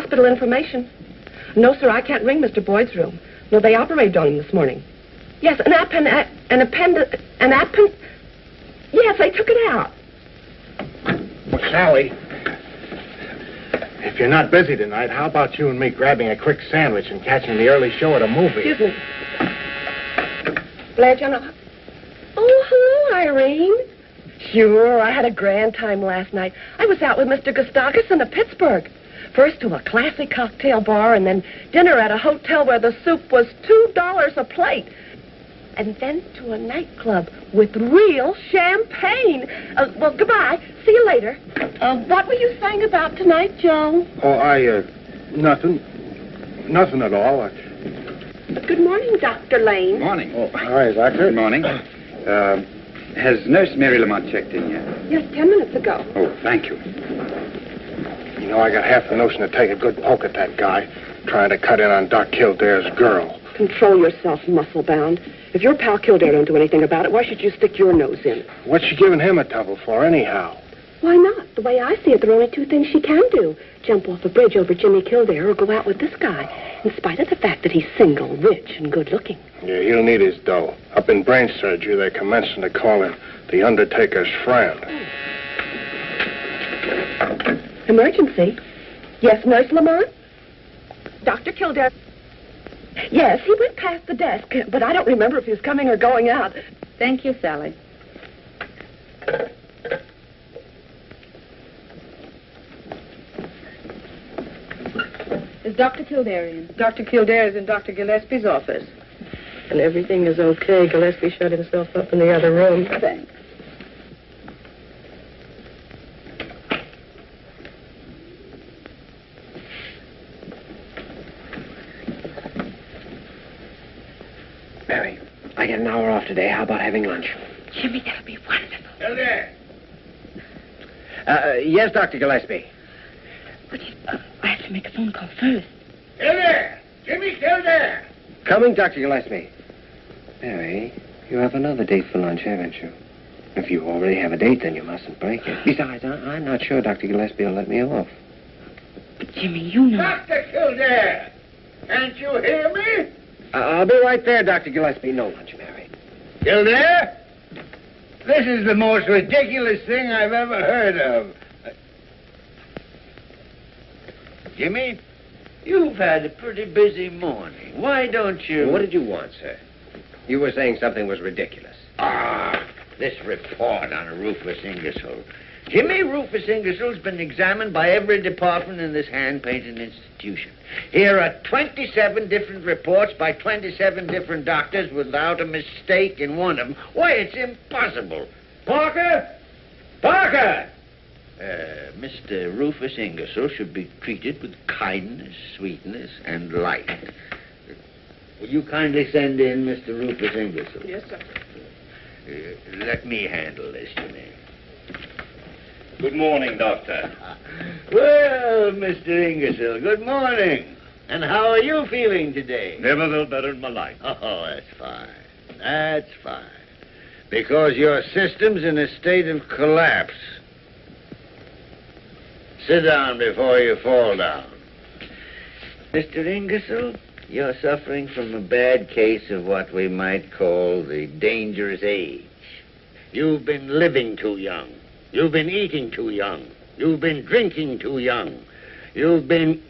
hospital information. No, sir, I can't ring Mr. Boyd's room. No, they operated on him this morning. Yes, yes, they took it out. Well, Sally, if you're not busy tonight, how about you and me grabbing a quick sandwich and catching the early show at a movie? Excuse me. Glad you're not... Oh, hello, Irene. Sure, I had a grand time last night. I was out with Mr. Gustakis in Pittsburgh. First to a classy cocktail bar, and then dinner at a hotel where the soup was $2 a plate. And then to a nightclub with real champagne. Well, goodbye. See you later. What were you saying about tonight, Joe? Oh, nothing. Nothing at all. Good morning, Dr. Lane. Morning. Oh, hi, Doctor. Good morning. Has Nurse Mary Lamont checked in yet? Yes, 10 minutes ago. Oh, thank you. You know, I got half the notion to take a good poke at that guy trying to cut in on Doc Kildare's girl. Control yourself, muscle-bound. If your pal Kildare don't do anything about it, why should you stick your nose in? What's she giving him a trouble for, anyhow? Why not? The way I see it, there are only two things she can do. Jump off a bridge over Jimmy Kildare or go out with this guy, in spite of the fact that he's single, rich, and good-looking. Yeah, he'll need his dough. Up in brain surgery, they're commencing to call him the Undertaker's friend. Emergency? Yes, Nurse Lamont? Dr. Kildare? Yes, he went past the desk, but I don't remember if he was coming or going out. Thank you, Sally. Is Dr. Kildare in? Dr. Kildare is in Dr. Gillespie's office. And everything is okay. Gillespie shut himself up in the other room. Thanks. Mary, I get an hour off today. How about having lunch? Jimmy, that'll be wonderful. Kildare! Yes, Dr. Gillespie. But I have to make a phone call first. Kildare! Jimmy Kildare! Coming, Dr. Gillespie. Mary, you have another date for lunch, haven't you? If you already have a date, then you mustn't break it. Besides, I'm not sure Dr. Gillespie will let me off. But, Jimmy, you know... Dr. Kildare! Can't you hear me? I'll be right there, Dr. Gillespie. No lunch, Mary. Kildare? This is the most ridiculous thing I've ever heard of. Jimmy, you've had a pretty busy morning. Why don't you... What did you want, sir? You were saying something was ridiculous. This report on Rufus Ingersoll. Jimmy, Rufus Ingersoll's been examined by every department in this hand-painting institution. Here are 27 different reports by 27 different doctors without a mistake in one of them. Why, it's impossible. Parker! Parker! Mr. Rufus Ingersoll should be treated with kindness, sweetness, and light. Will you kindly send in Mr. Rufus Ingersoll? Yes, sir. Let me handle this, Jimmy. Good morning, Doctor. Well, Mr. Ingersoll, good morning. And how are you feeling today? Never felt better in my life. Oh, that's fine. That's fine. Because your system's in a state of collapse. Sit down before you fall down. Mr. Ingersoll, you're suffering from a bad case of what we might call the dangerous age. You've been living too young. You've been eating too young. You've been drinking too young. You've been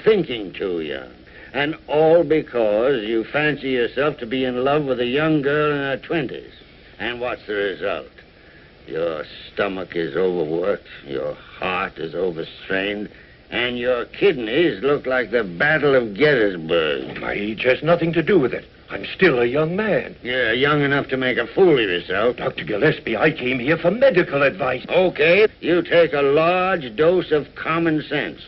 thinking too young. And all because you fancy yourself to be in love with a young girl in her 20s. And what's the result? Your stomach is overworked, your heart is overstrained, and your kidneys look like the Battle of Gettysburg. My age has nothing to do with it. I'm still a young man. You're young enough to make a fool of yourself. Dr. Gillespie, I came here for medical advice. Okay, you take a large dose of common sense.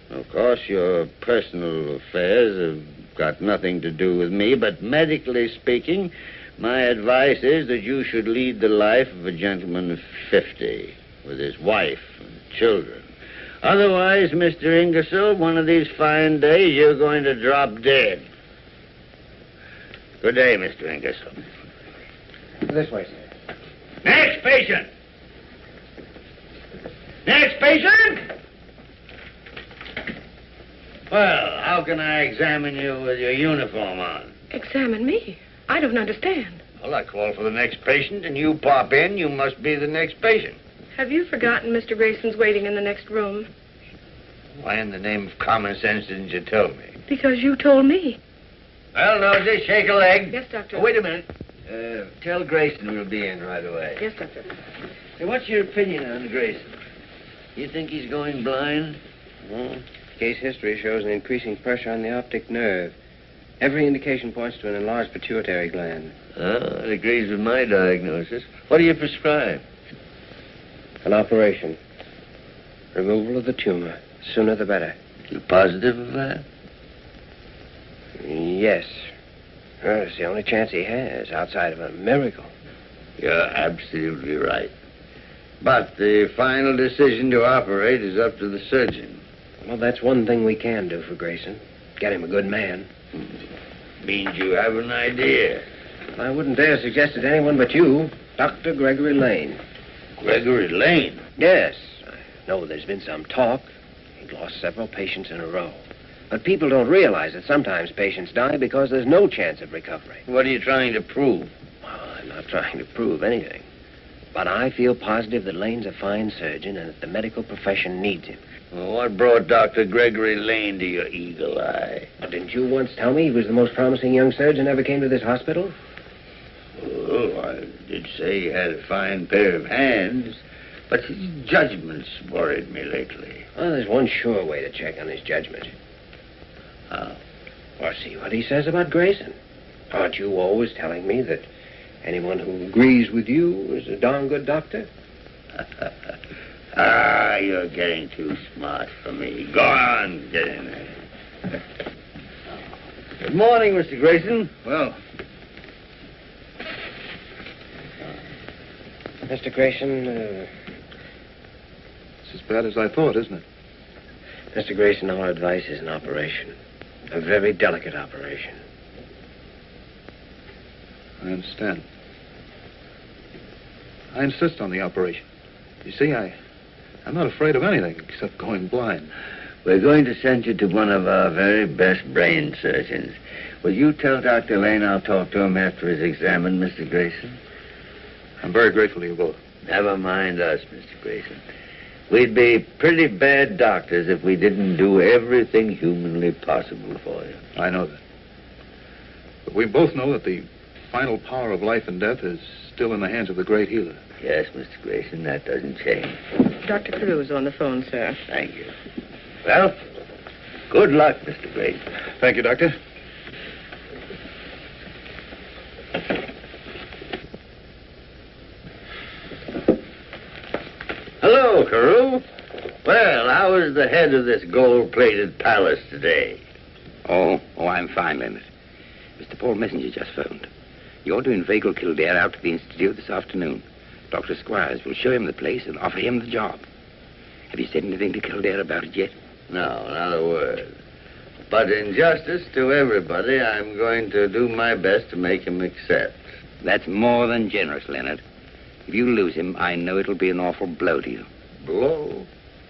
Of course, your personal affairs have got nothing to do with me, but medically speaking, my advice is that you should lead the life of a gentleman of 50, with his wife and children. Otherwise, Mr. Ingersoll, one of these fine days, you're going to drop dead. Good day, Mr. Ingersoll. This way, sir. Next patient! Next patient! Well, how can I examine you with your uniform on? Examine me? I don't understand. Well, I call for the next patient, and you pop in. You must be the next patient. Have you forgotten Mr. Grayson's waiting in the next room? Why in the name of common sense didn't you tell me? Because you told me. Well, no, just shake a leg. Yes, Doctor. Oh, wait a minute. Tell Grayson we'll be in right away. Yes, Doctor. Hey, what's your opinion on Grayson? You think he's going blind? Well, case history shows an increasing pressure on the optic nerve. Every indication points to an enlarged pituitary gland. It agrees with my diagnosis. What do you prescribe? An operation. Removal of the tumor. Sooner the better. You positive of that? Yes. Well, it's the only chance he has outside of a miracle. You're absolutely right. But the final decision to operate is up to the surgeon. Well, that's one thing we can do for Grayson. Get him a good man. Means you have an idea. I wouldn't dare suggest it to anyone but you, Dr. Gregory Lane. Gregory Lane? Yes. I know there's been some talk. He'd lost several patients in a row. But people don't realize that sometimes patients die because there's no chance of recovery. What are you trying to prove? Well, I'm not trying to prove anything. But I feel positive that Lane's a fine surgeon and that the medical profession needs him. Well, what brought Dr. Gregory Lane to your eagle eye? Well, didn't you once tell me he was the most promising young surgeon ever came to this hospital? Oh, I did say he had a fine pair of hands, but his judgment's worried me lately. Well, there's one sure way to check on his judgment. How? Well, see what he says about Grayson. Aren't you always telling me that anyone who agrees with you is a darn good doctor? You're getting too smart for me. Go on, get in there. Good morning, Mr. Grayson. Well, Mr. Grayson, it's as bad as I thought, isn't it? Mr. Grayson, our advice is an operation. A very delicate operation. I understand. I insist on the operation. You see, I'm not afraid of anything except going blind. We're going to send you to one of our very best brain surgeons. Will you tell Dr. Lane I'll talk to him after he's examined Mr. Grayson? I'm very grateful to you both. Never mind us, Mr. Grayson. We'd be pretty bad doctors if we didn't do everything humanly possible for you. I know that. But we both know that the final power of life and death is still in the hands of the great healer. Yes, Mr. Grayson, that doesn't change. Dr. Carew is on the phone, sir. Thank you. Well, good luck, Mr. Grayson. Thank you, Doctor. Hello, Carew. Well, how is the head of this gold-plated palace today? Oh, I'm fine, Leonard. Mr. Paul Messenger just phoned. You're to inveigle Kildare out to the Institute this afternoon. Dr. Squires will show him the place and offer him the job. Have you said anything to Kildare about it yet? No, not a word. But in justice to everybody, I'm going to do my best to make him accept. That's more than generous, Leonard. If you lose him, I know it'll be an awful blow to you. Blow?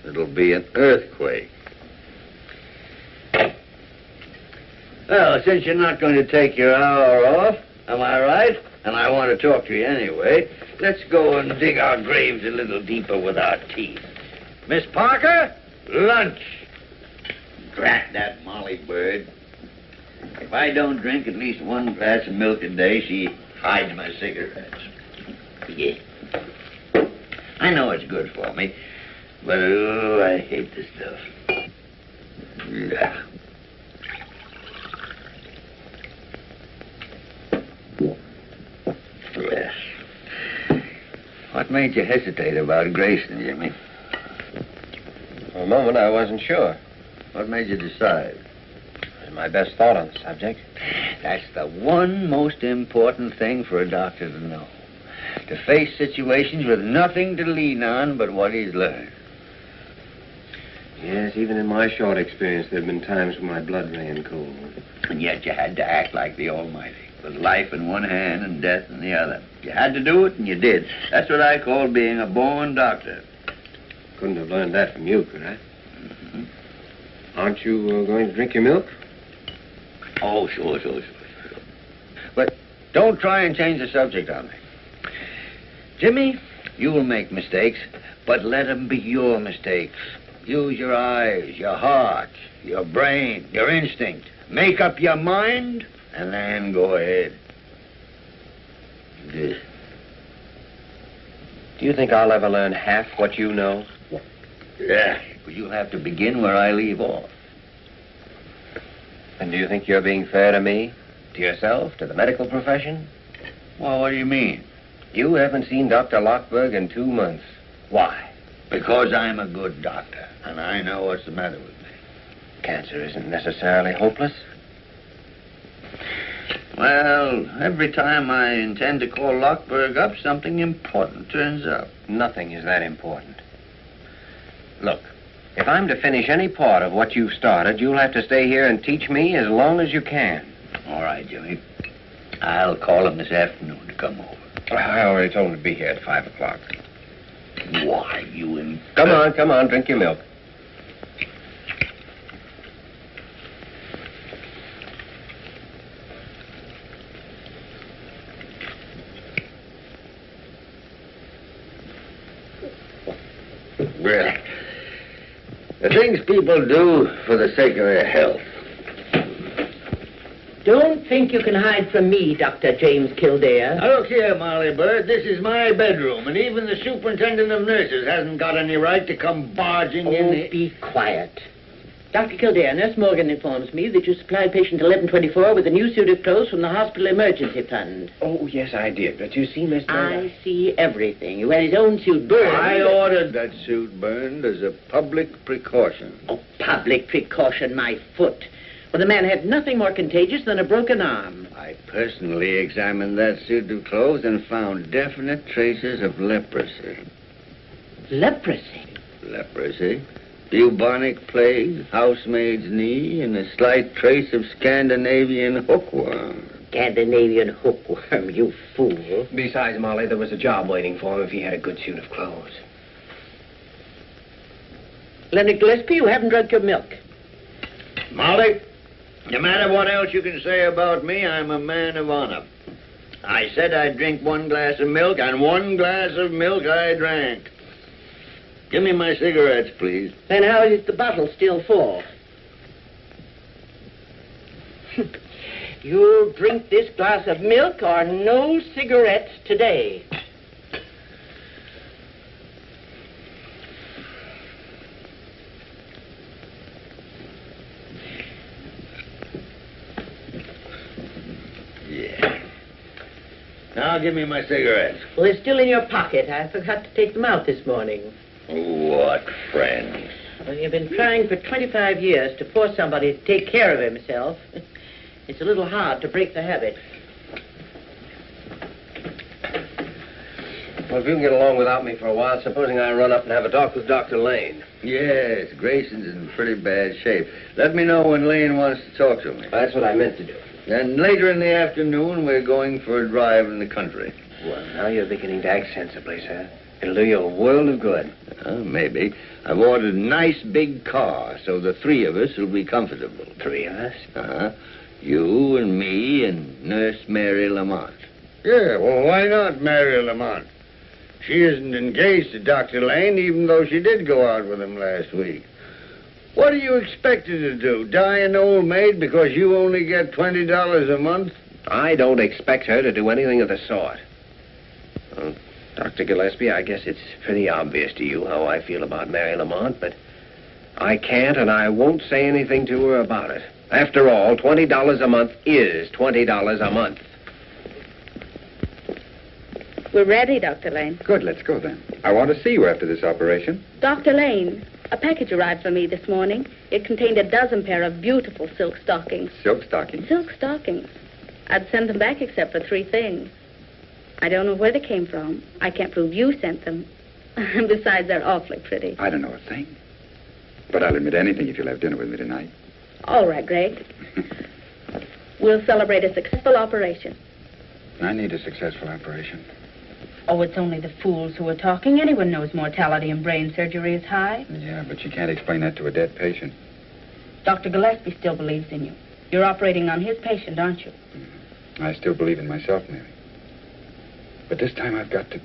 It'll be an earthquake. Well, since you're not going to take your hour off, am I right? And I want to talk to you anyway. Let's go and dig our graves a little deeper with our teeth. Miss Parker, lunch. Drat that Molly bird. If I don't drink at least one glass of milk a day, she hides my cigarettes. Yeah. I know it's good for me, but oh, I hate this stuff. Yeah. Yes. What made you hesitate about Grayson, Jimmy? For a moment, I wasn't sure. What made you decide? It was my best thought on the subject. That's the one most important thing for a doctor to know. To face situations with nothing to lean on but what he's learned. Yes, even in my short experience, there have been times when my blood ran cold. And yet you had to act like the Almighty, with life in one hand and death in the other. You had to do it, and you did. That's what I call being a born doctor. Couldn't have learned that from you, could I? Mm-hmm. Aren't you going to drink your milk? Oh, sure. But don't try and change the subject on me. Jimmy, you will make mistakes, but let them be your mistakes. Use your eyes, your heart, your brain, your instinct. Make up your mind, and then go ahead. Do you think I'll ever learn half what you know? Yeah, but you'll have to begin where I leave off. And do you think you're being fair to me? To yourself? To the medical profession? Well, what do you mean? You haven't seen Dr. Lockberg in 2 months. Why? Because I'm a good doctor, and I know what's the matter with me. Cancer isn't necessarily hopeless. Well, every time I intend to call Lockberg up, something important turns up. Nothing is that important. Look, if I'm to finish any part of what you've started, you'll have to stay here and teach me as long as you can. All right, Jimmy. I'll call him this afternoon to come over. I already told him to be here at 5 o'clock. Why, you Come on, drink your milk. Really? The things people do for the sake of their health. Don't think you can hide from me, Dr. James Kildare. Now, look here, Molly Bird. This is my bedroom, and even the superintendent of nurses hasn't got any right to come barging in here. Be quiet. Dr. Kildare, Nurse Morgan informs me that you supplied patient 1124 with a new suit of clothes from the hospital emergency fund. Oh, yes, I did. But you see, Mr. I see everything. You had his own suit burned. I ordered that suit burned as a public precaution. Oh, public precaution, my foot. Well, the man had nothing more contagious than a broken arm. I personally examined that suit of clothes and found definite traces of leprosy. Leprosy? Leprosy? Bubonic plague, housemaid's knee, and a slight trace of Scandinavian hookworm. Scandinavian hookworm, you fool. Besides, Molly, there was a job waiting for him if he had a good suit of clothes. Leonard Gillespie, you haven't drunk your milk. Molly, no matter what else you can say about me, I'm a man of honor. I said I'd drink 1 glass of milk, and 1 glass of milk I drank. Give me my cigarettes, please. Then how is the bottle still full? You'll drink this glass of milk or no cigarettes today. Yeah. Now give me my cigarettes. Well, they're still in your pocket. I forgot to take them out this morning. What friends? Well, you've been trying for 25 years to force somebody to take care of himself. It's a little hard to break the habit. Well, if you can get along without me for a while, supposing I run up and have a talk with Dr. Lane. Yes, Grayson's in pretty bad shape. Let me know when Lane wants to talk to me. That's what I meant to do. Then later in the afternoon, we're going for a drive in the country. Well, now you're beginning to act sensibly, sir. It'll do you a world of good. Maybe. I've ordered a nice big car, so the 3 of us will be comfortable. 3 of us? Uh-huh. You and me and Nurse Mary Lamont. Yeah, well, why not Mary Lamont? She isn't engaged to Dr. Lane, even though she did go out with him last week. What do you expect her to do? Die an old maid because you only get $20 a month? I don't expect her to do anything of the sort. Well, Dr. Gillespie, I guess it's pretty obvious to you how I feel about Mary Lamont, but I can't and I won't say anything to her about it. After all, $20 a month is $20 a month. We're ready, Dr. Lane. Good, let's go then. I want to see you after this operation. Dr. Lane, a package arrived for me this morning. It contained a dozen pair of beautiful silk stockings. Silk stockings? Silk stockings. I'd send them back except for 3 things. I don't know where they came from. I can't prove you sent them. Besides, they're awfully pretty. I don't know a thing. But I'll admit anything if you'll have dinner with me tonight. All right, Greg. We'll celebrate a successful operation. I need a successful operation. Oh, it's only the fools who are talking. Anyone knows mortality in brain surgery is high. Yeah, but you can't explain that to a dead patient. Dr. Gillespie still believes in you. You're operating on his patient, aren't you? I still believe in myself, Mary. But this time I've got to...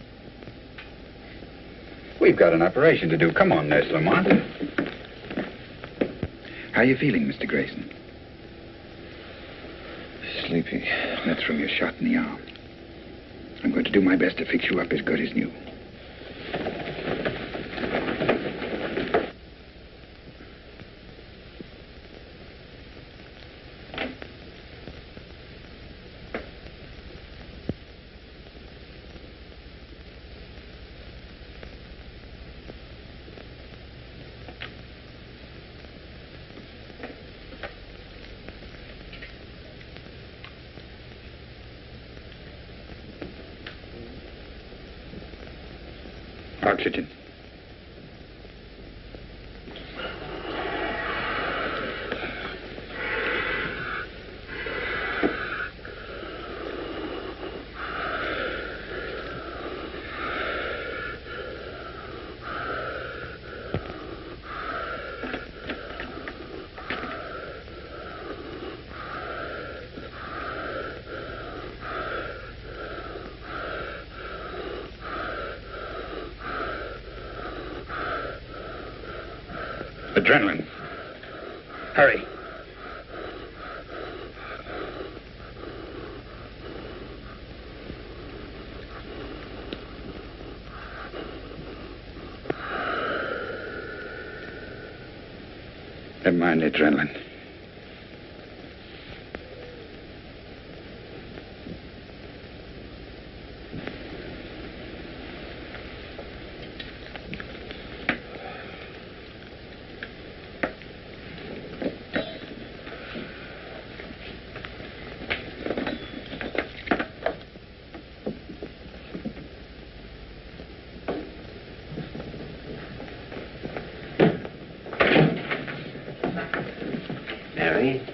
We've got an operation to do. Come on, Nurse Lamont. How are you feeling, Mr. Grayson? Sleepy. That's from your shot in the arm. I'm going to do my best to fix you up as good as new. Oxygen. Adrenaline. Hurry. Never mind the adrenaline.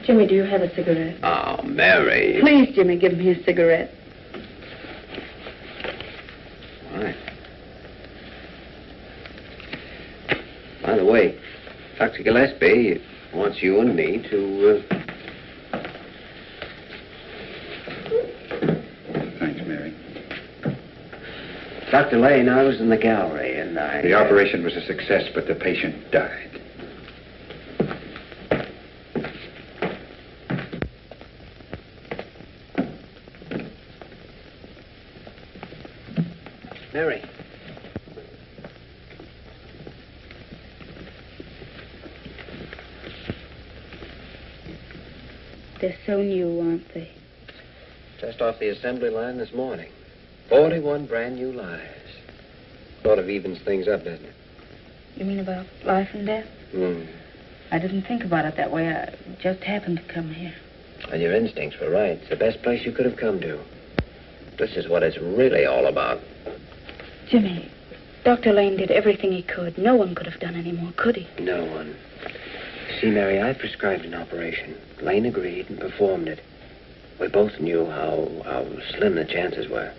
Jimmy, do you have a cigarette? Oh, Mary. Please, Jimmy, give me a cigarette. All right. By the way, Dr. Gillespie wants you and me to... Thanks, Mary. Dr. Lane, I was in the gallery and I... The operation was a success, but the patient died. Mary. They're so new, aren't they? Just off the assembly line this morning. 41 brand new lives. Sort of evens things up, doesn't it? You mean about life and death? I didn't think about it that way. I just happened to come here. And your instincts were right. It's the best place you could have come to. This is what it's really all about. Jimmy, Dr. Lane did everything he could. No one could have done any more, could he? No one. See, Mary, I prescribed an operation. Lane agreed and performed it. We both knew how slim the chances were.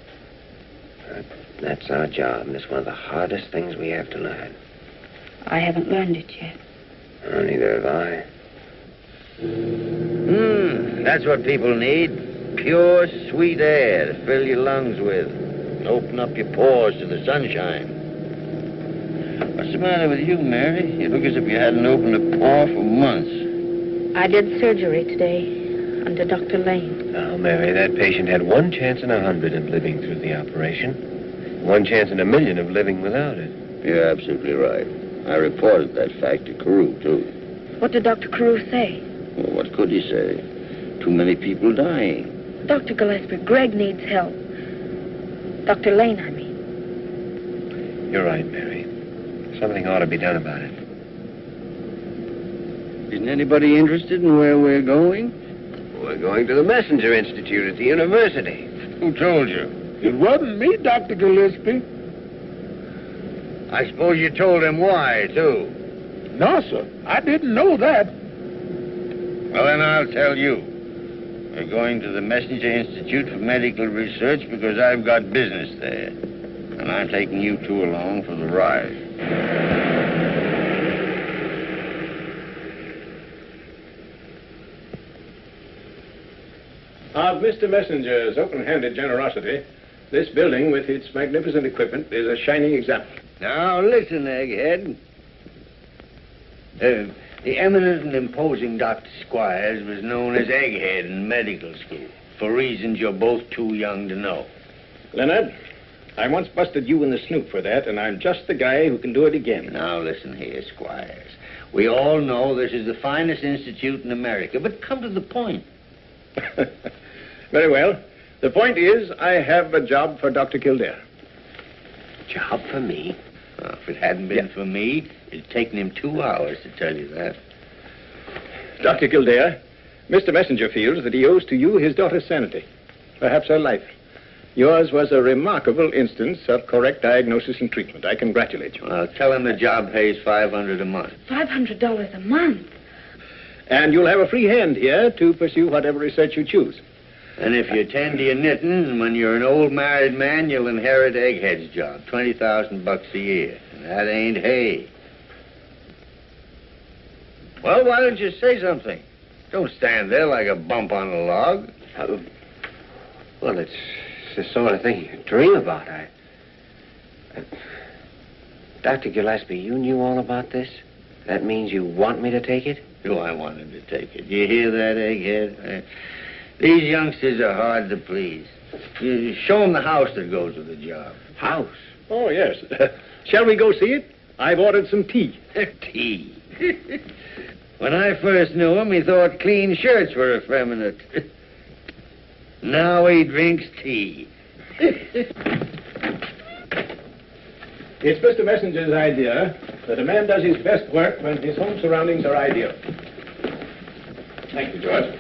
That's our job, and it's one of the hardest things we have to learn. I haven't learned it yet. Oh, neither have I. That's what people need. Pure, sweet air to fill your lungs with. And open up your pores to the sunshine. What's the matter with you, Mary? You look as if you hadn't opened a pore for months. I did surgery today under Dr. Lane. Now, Mary, that patient had 1 chance in 100 of living through the operation. 1 chance in 1,000,000 of living without it. You're absolutely right. I reported that fact to Carew, too. What did Dr. Carew say? Well, what could he say? Too many people dying. Dr. Gillespie, Greg needs help. Dr. Lane, I mean. You're right, Mary. Something ought to be done about it. Isn't anybody interested in where we're going? We're going to the Messenger Institute at the university. Who told you? It wasn't me, Dr. Gillespie. I suppose you told him why, too. No, sir. I didn't know that. Well, then I'll tell you. We're going to the Messenger Institute for Medical Research because I've got business there. And I'm taking you two along for the ride. Of Mr. Messenger's open-handed generosity, this building with its magnificent equipment is a shining example. Now, listen, Egghead. The eminent and imposing Dr. Squires was known as Egghead in medical school, for reasons you're both too young to know. Leonard, I once busted you in the snoot for that, and I'm just the guy who can do it again. Now, listen here, Squires. We all know this is the finest institute in America, but come to the point. Very well. The point is, I have a job for Dr. Kildare. Job for me? Well, if it hadn't been for me, it'd taken him 2 hours to tell you that. Dr. Kildare, Mr. Messenger feels that he owes to you his daughter's sanity, perhaps her life. Yours was a remarkable instance of correct diagnosis and treatment. I congratulate you. Well, tell him the job pays $500 a month. $500 a month? And you'll have a free hand here to pursue whatever research you choose. And if you tend to your knitting, when you're an old married man, you'll inherit Egghead's job, $20,000 a year. And that ain't hay. Well, why don't you say something? Don't stand there like a bump on a log. Well, it's the sort of thing you dream about. Dr. Gillespie, you knew all about this? That means you want me to take it? Do I want him to take it? You hear that, Egghead? These youngsters are hard to please. You show them the house that goes with the job. House? Oh, yes. Shall we go see it? I've ordered some tea. Tea. When I first knew him, he thought clean shirts were effeminate. Now he drinks tea. It's Mr. Messenger's idea that a man does his best work when his home surroundings are ideal. Thank you, George.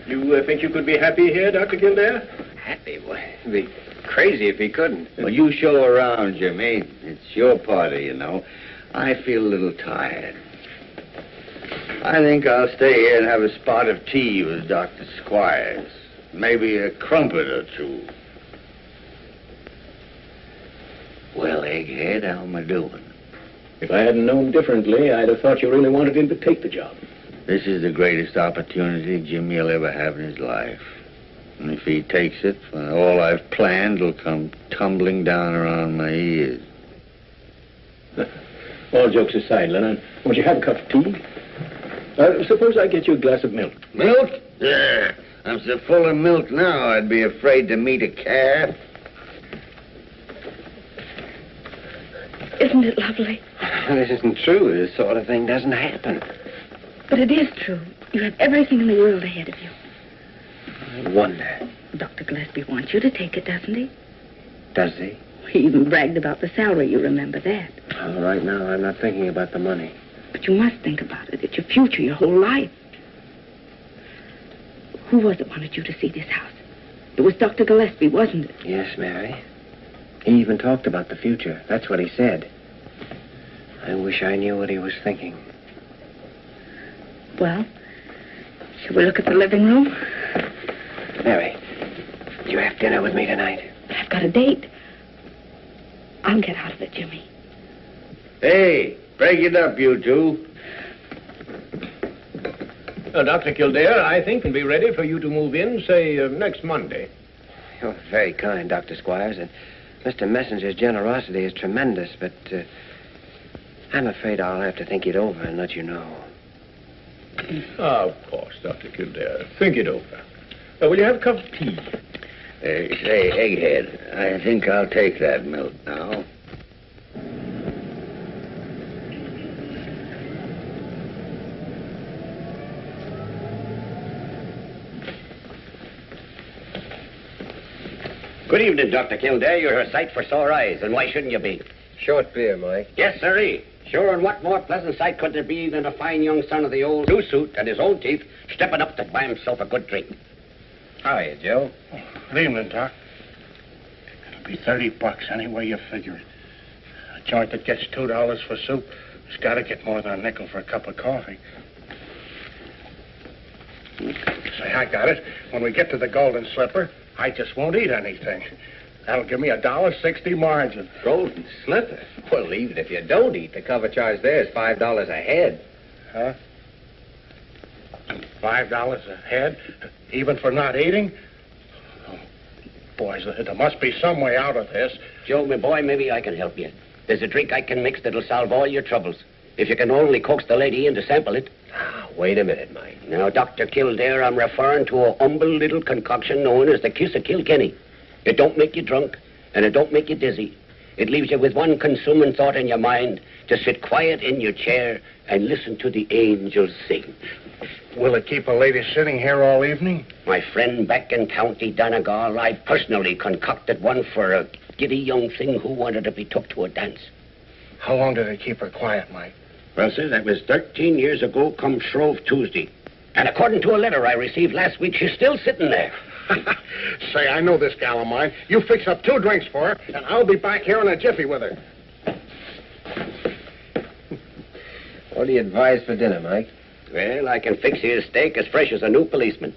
You think you could be happy here, Dr. Kildare? Happy? Well, he'd be crazy if he couldn't. Well, you show around, Jimmy. It's your party, you know. I feel a little tired. I think I'll stay here and have a spot of tea with Dr. Squires. Maybe a crumpet or two. Well, Egghead, how am I doing? If I hadn't known differently, I'd have thought you really wanted him to take the job. This is the greatest opportunity Jimmy will ever have in his life. And if he takes it, all I've planned will come tumbling down around my ears. All jokes aside, Leonard, won't you have a cup of tea? Suppose I get you a glass of milk. Milk? Yeah. I'm so full of milk now, I'd be afraid to meet a calf. Isn't it lovely? This isn't true. This sort of thing doesn't happen. But it is true. You have everything in the world ahead of you. I wonder. Dr. Gillespie wants you to take it, doesn't he? Does he? He even bragged about the salary. You remember that. Oh, right now, I'm not thinking about the money. But you must think about it. It's your future, your whole life. Who was it wanted you to see this house? It was Dr. Gillespie, wasn't it? Yes, Mary. He even talked about the future. That's what he said. I wish I knew what he was thinking. Well, shall we look at the living room? Mary, do you have dinner with me tonight? I've got a date. I'll get out of it, Jimmy. Hey, break it up, you two. Dr. Kildare, I think we'll be ready for you to move in, say, next Monday. You're very kind, Dr. Squires, and Mr. Messenger's generosity is tremendous, but I'm afraid I'll have to think it over and let you know. Of course, Dr. Kildare. Think it over. Will you have a cup of tea? Say, Egghead, I think I'll take that milk now. Good evening, Dr. Kildare. You're a sight for sore eyes, and why shouldn't you be? Short beer, Mike. Yes, sirree. Sure, and what more pleasant sight could there be than a fine young son of the old new suit and his own teeth stepping up to buy himself a good drink? How are you, Joe? Good evening, Doc. It'll be $30 any way you figure it. A joint that gets $2 for soup has got to get more than a nickel for a cup of coffee. Say, I got it. When we get to the Golden Slipper, I just won't eat anything. That'll give me $1.60 margin. Golden Slipper? Well, even if you don't eat, the cover charge there is $5 a head. Huh? $5 a head, even for not eating? Oh, boys, there must be some way out of this. Joe, my boy, maybe I can help you. There's a drink I can mix that'll solve all your troubles. If you can only coax the lady in to sample it. Wait a minute, Mike. Now, Dr. Kildare, I'm referring to a humble little concoction known as the Kiss of Kilkenny. It don't make you drunk, and it don't make you dizzy. It leaves you with one consuming thought in your mind, to sit quiet in your chair and listen to the angels sing. Will it keep a lady sitting here all evening? My friend back in County Donegal, I personally concocted one for a giddy young thing who wanted to be took to a dance. How long did it keep her quiet, Mike? Well, sir, that was 13 years ago come Shrove Tuesday. And according to a letter I received last week, she's still sitting there. Say, I know this gal of mine. You fix up 2 drinks for her, and I'll be back here in a jiffy with her. What do you advise for dinner, Mike? Well, I can fix you a steak as fresh as a new policeman.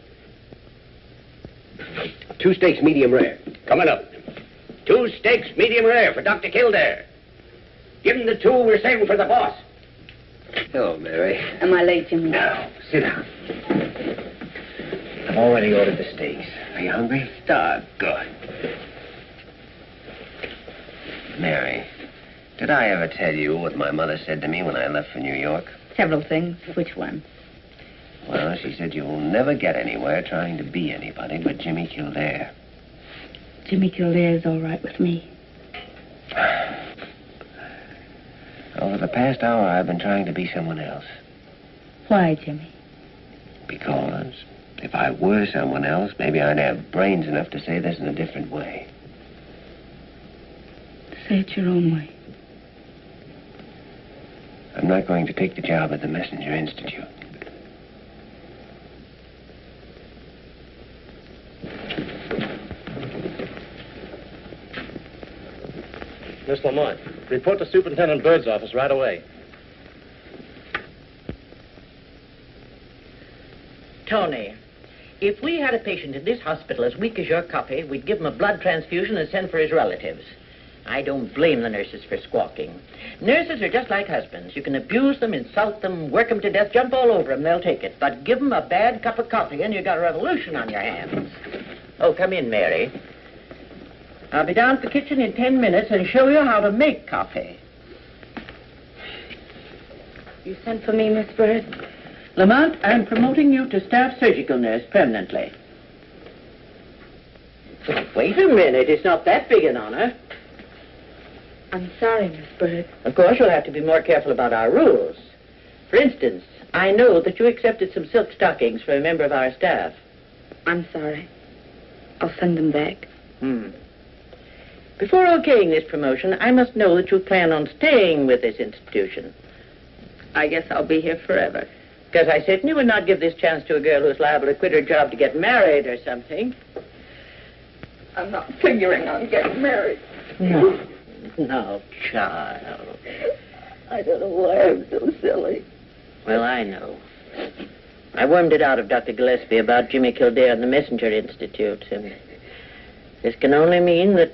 2 steaks medium rare. Coming up. 2 steaks medium rare for Dr. Kildare. Give him the 2 we're saving for the boss. Hello, Mary. Am I late, Jimmy? No, sit down. I've already ordered the steaks. Are you hungry? Starved. Good. Mary, did I ever tell you what my mother said to me when I left for New York? Several things. Which one? Well, she said you'll never get anywhere trying to be anybody but Jimmy Kildare. Jimmy Kildare's all right with me. Over the past hour, I've been trying to be someone else. Why, Jimmy? Because if I were someone else, maybe I'd have brains enough to say this in a different way. Say it your own way. I'm not going to take the job at the Messenger Institute. Miss Lamont, report to Superintendent Bird's office right away. Tony, if we had a patient in this hospital as weak as your copy, we'd give him a blood transfusion and send for his relatives. I don't blame the nurses for squawking. Nurses are just like husbands. You can abuse them, insult them, work them to death, jump all over them, they'll take it. But give them a bad cup of coffee and you got a revolution on your hands. Oh, come in, Mary. I'll be down at the kitchen in 10 minutes and show you how to make coffee. You sent for me, Miss Bird? Lamont, I'm promoting you to staff surgical nurse permanently. Wait a minute. It's not that big an honor. I'm sorry, Miss Bird. Of course, you'll have to be more careful about our rules. For instance, I know that you accepted some silk stockings for a member of our staff. I'm sorry. I'll send them back. Before okaying this promotion, I must know that you plan on staying with this institution. I guess I'll be here forever. Because I certainly would not give this chance to a girl who's liable to quit her job to get married or something. I'm not figuring on getting married. No, child. I don't know why I'm so silly. Well, I know. I wormed it out of Dr. Gillespie about Jimmy Kildare and the Messenger Institute, and this can only mean that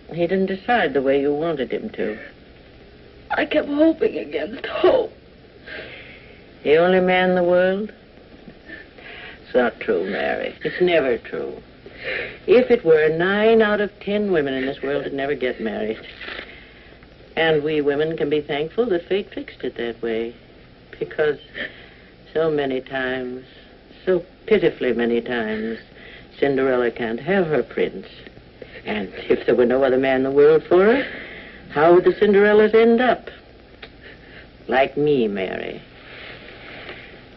he didn't decide the way you wanted him to. I kept hoping against hope. The only man in the world? It's not true, Mary. It's never true. If it were, 9 out of 10 women in this world would never get married. And we women can be thankful that fate fixed it that way. Because so many times, so pitifully many times, Cinderella can't have her prince. And if there were no other man in the world for her, how would the Cinderellas end up? Like me, Mary.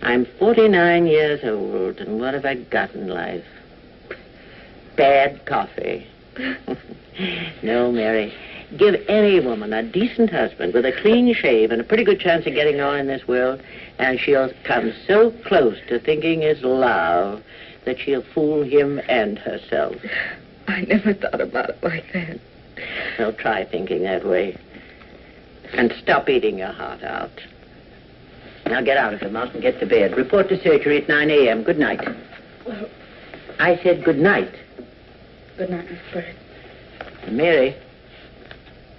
I'm 49 years old, and what have I got in life? Bad coffee. No, Mary. Give any woman a decent husband with a clean shave and a pretty good chance of getting on in this world, and she'll come so close to thinking it's love that she'll fool him and herself. I never thought about it like that. Well, try thinking that way. And stop eating your heart out. Now get out of the mouth and get to bed. Report to surgery at 9 a.m. Good night. Well, I said good night. good night, Miss Bird. Mary,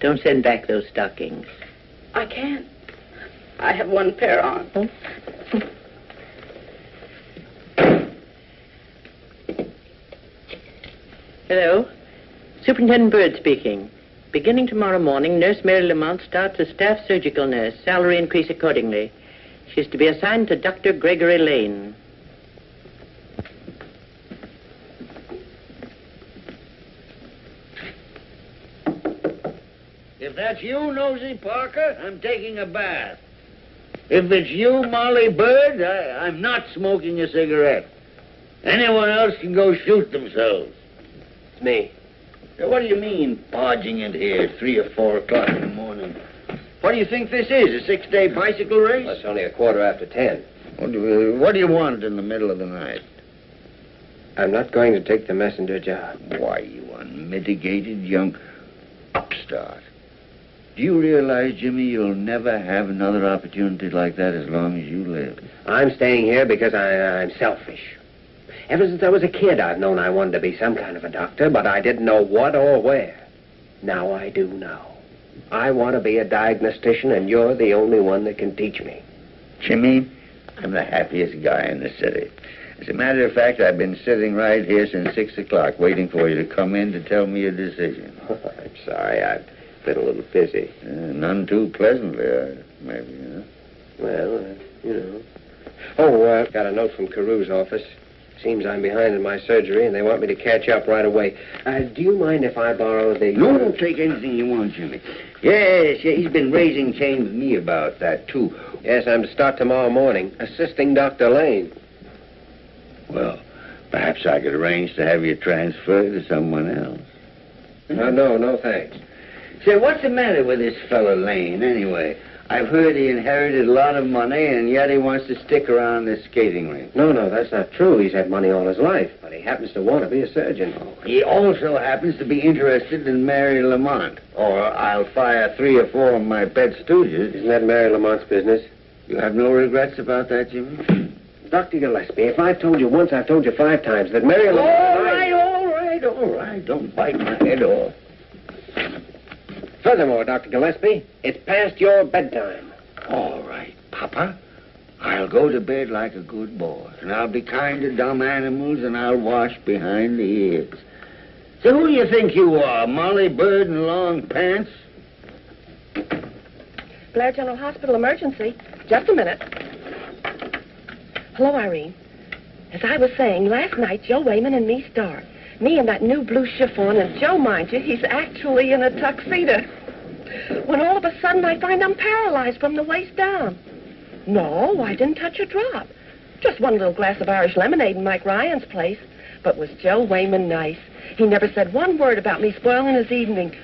don't send back those stockings. I can't. I have one pair on. Hello. Superintendent Bird speaking. Beginning tomorrow morning, Nurse Mary Lamont starts as staff surgical nurse. Salary increase accordingly. She's to be assigned to Dr. Gregory Lane. If that's you, Nosy Parker, I'm taking a bath. If it's you, Molly Bird, I'm not smoking a cigarette. Anyone else can go shoot themselves. It's me. What do you mean, barging in here at 3 or 4 o'clock in the morning? What do you think this is, a 6-day bicycle race? Well, it's only a quarter after 10. What do you want in the middle of the night? I'm not going to take the messenger job. Why, you unmitigated young upstart. Do you realize, Jimmy, you'll never have another opportunity like that as long as you live? I'm staying here because I'm selfish. Ever since I was a kid, I've known I wanted to be some kind of a doctor, but I didn't know what or where. Now I do know. I want to be a diagnostician, and you're the only one that can teach me. Jimmy, I'm the happiest guy in the city. As a matter of fact, I've been sitting right here since 6 o'clock waiting for you to come in to tell me your decision. I'm sorry, I've been a little busy. None too pleasantly, maybe, you know. Well, you know. Oh, got a note from Carew's office. Seems I'm behind in my surgery, and they want me to catch up right away. Do you mind if I borrow the... No, don't take anything you want, Jimmy. Yes, he's been raising Cain with me about that, too. Yes, I'm to start tomorrow morning, assisting Dr. Lane. Well, perhaps I could arrange to have you transferred to someone else. No, thanks. Say, what's the matter with this fellow Lane, anyway? I've heard he inherited a lot of money, and yet he wants to stick around this skating rink. No, that's not true. He's had money all his life, but he happens to want to be a surgeon. He also happens to be interested in Mary Lamont, or I'll fire 3 or 4 of my pet stooges. Isn't that Mary Lamont's business? You have no regrets about that, Jimmy? Dr. Gillespie, if I've told you once, I've told you 5 times that Mary Lamont... All right. Don't bite my head off. Furthermore, Dr. Gillespie, it's past your bedtime. All right, Papa. I'll go to bed like a good boy, and I'll be kind to dumb animals, and I'll wash behind the ears. So who do you think you are, Molly Bird in long pants? Blair General Hospital emergency. Just a minute. Hello, Irene. As I was saying, last night, Joe Wayman and me starred. Me in that new blue chiffon, and Joe, mind you, he's actually in a tuxedo. When all of a sudden I find I'm paralyzed from the waist down. No, I didn't touch a drop. Just one little glass of Irish lemonade in Mike Ryan's place. But was Joe Wayman nice? He never said one word about me spoiling his evening.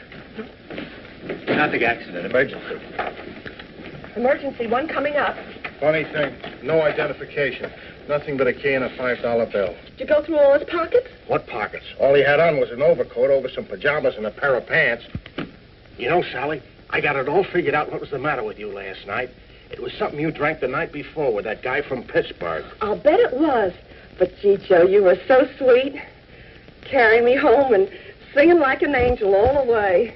Traffic accident, emergency. Emergency, one coming up. Funny thing, no identification. Nothing but a key and a $5 bill. Did you go through all his pockets? What pockets? All he had on was an overcoat over some pajamas and a pair of pants. You know, Sally, I got it all figured out what was the matter with you last night. It was something you drank the night before with that guy from Pittsburgh. I'll bet it was. But, gee, Joe, you were so sweet. Carrying me home and singing like an angel all the way.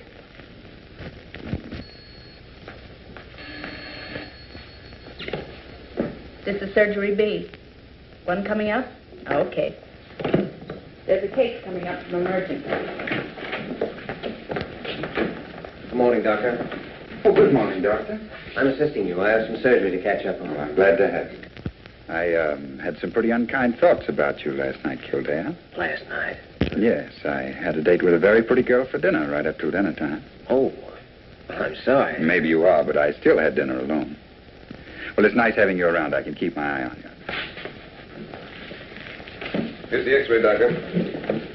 This is Surgery B. One coming up? Okay. There's a case coming up from emergency. Good morning, Doctor. Oh, good morning, Doctor. I'm assisting you. I have some surgery to catch up on. I'm glad to have you. I had some pretty unkind thoughts about you last night, Kildare. Last night? Yes, I had a date with a very pretty girl for dinner right up to dinner time. Oh, I'm sorry. Maybe you are, but I still had dinner alone. Well, it's nice having you around. I can keep my eye on you. Here's the X-ray, Doctor.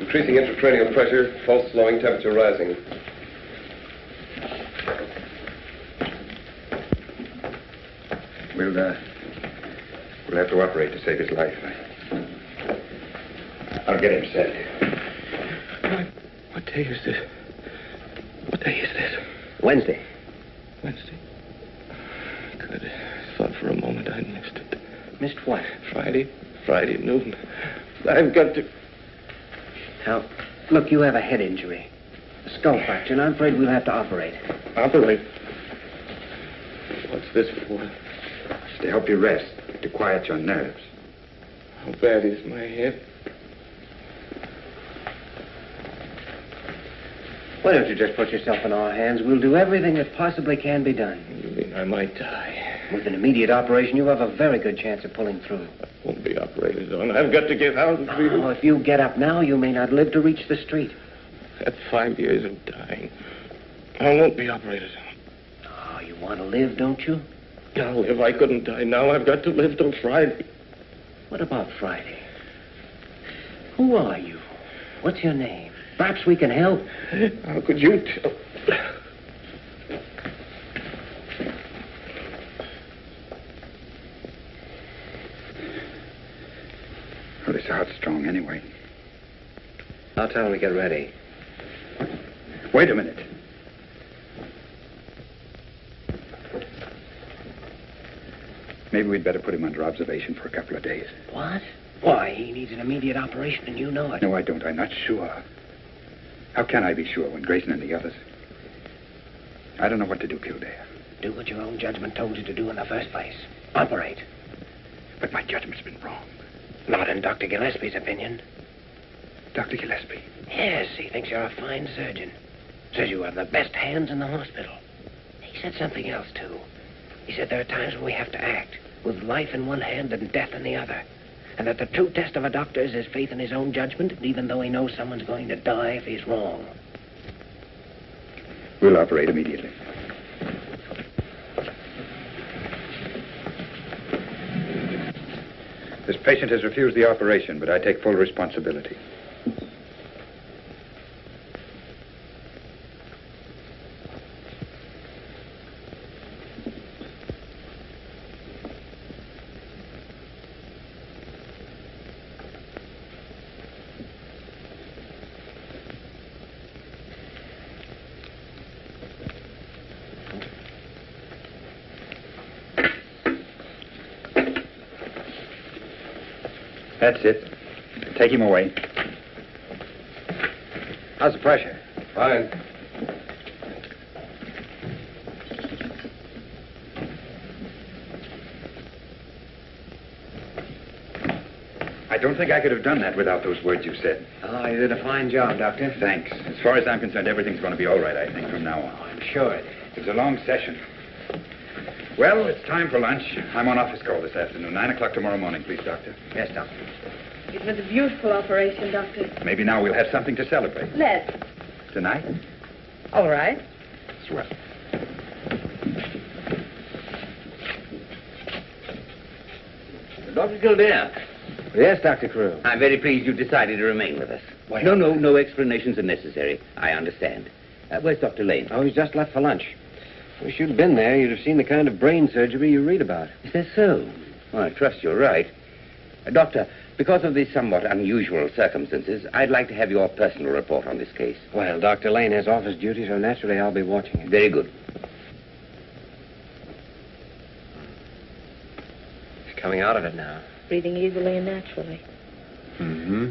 Increasing intracranial pressure, pulse slowing, temperature rising. We'll have to operate to save his life. I'll get him set. What day is this? What day is this? Wednesday. Wednesday. Good. I thought for a moment I'd missed it. Missed what? Friday noon. I've got to... Now, look, you have a head injury. A skull fracture, and I'm afraid we'll have to operate. Operate? What's this for? It's to help you rest, to quiet your nerves. How bad is my head? Why don't you just put yourself in our hands? We'll do everything that possibly can be done. You mean I might die? With an immediate operation, you have a very good chance of pulling through. I won't be operated on. I've got to get out and be... Oh, if you get up now, you may not live to reach the street. At 5 years of dying, I won't be operated on. Oh, you want to live, don't you? I'll live. I couldn't die now. I've got to live till Friday. What about Friday? Who are you? What's your name? Perhaps we can help. How could you tell? Well, his heart's strong anyway. I'll tell him to get ready. Wait a minute. Maybe we'd better put him under observation for a couple of days. What? Why? He needs an immediate operation, and you know it. No, I don't. I'm not sure. How can I be sure when Grayson and the others... I don't know what to do, Kildare. Do what your own judgment told you to do in the first place. Operate. But my judgment's been wrong. Not in Dr. Gillespie's opinion. Dr. Gillespie? Yes, he thinks you're a fine surgeon. Says you have the best hands in the hospital. He said something else, too. He said there are times when we have to act, with life in one hand and death in the other. And that the true test of a doctor is his faith in his own judgment, even though he knows someone's going to die if he's wrong. We'll operate immediately. This patient has refused the operation, but I take full responsibility. That's it. Take him away. How's the pressure? Fine. I don't think I could have done that without those words you said. Oh, you did a fine job, Doctor. Thanks. As far as I'm concerned, everything's going to be all right, I think, from now on. I'm sure it is. It was a long session. Well, it's time for lunch. I'm on office call this afternoon. 9 o'clock tomorrow morning, please, Doctor. Yes, Doctor. It was a beautiful operation, Doctor. Maybe now we'll have something to celebrate. Let's. Tonight? All right. Swell. Dr. Kildare. Yes, Dr. Crew. I'm very pleased you decided to remain with us. Why? No explanations are necessary. I understand. Where's Dr. Lane? Oh, he's just left for lunch. Wish you'd been there. You'd have seen the kind of brain surgery you read about. Is that so? Well, I trust you're right. Doctor, because of the somewhat unusual circumstances, I'd like to have your personal report on this case. Well, Dr. Lane has office duty, so naturally I'll be watching it. Very good. He's coming out of it now. Breathing easily and naturally. Mm-hmm.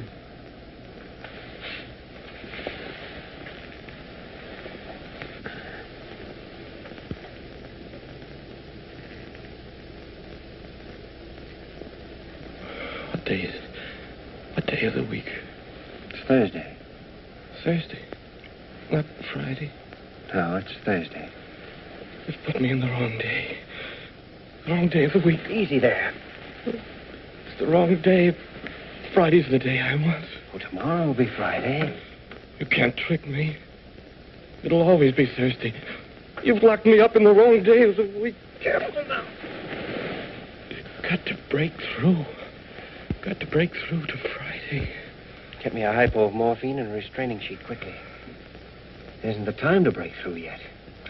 What day of the week? It's Thursday. Thursday. Not Friday. No, it's Thursday. You've put me in the wrong day. The wrong day of the week. Easy there. It's the wrong day. Friday's the day I want. Well, tomorrow will be Friday. You can't trick me. It'll always be Thursday. You've locked me up in the wrong day of the week. Careful now. You've got to break through. Got to break through to Friday. Get me a hypo of morphine and a restraining sheet quickly. There isn't the time to break through yet.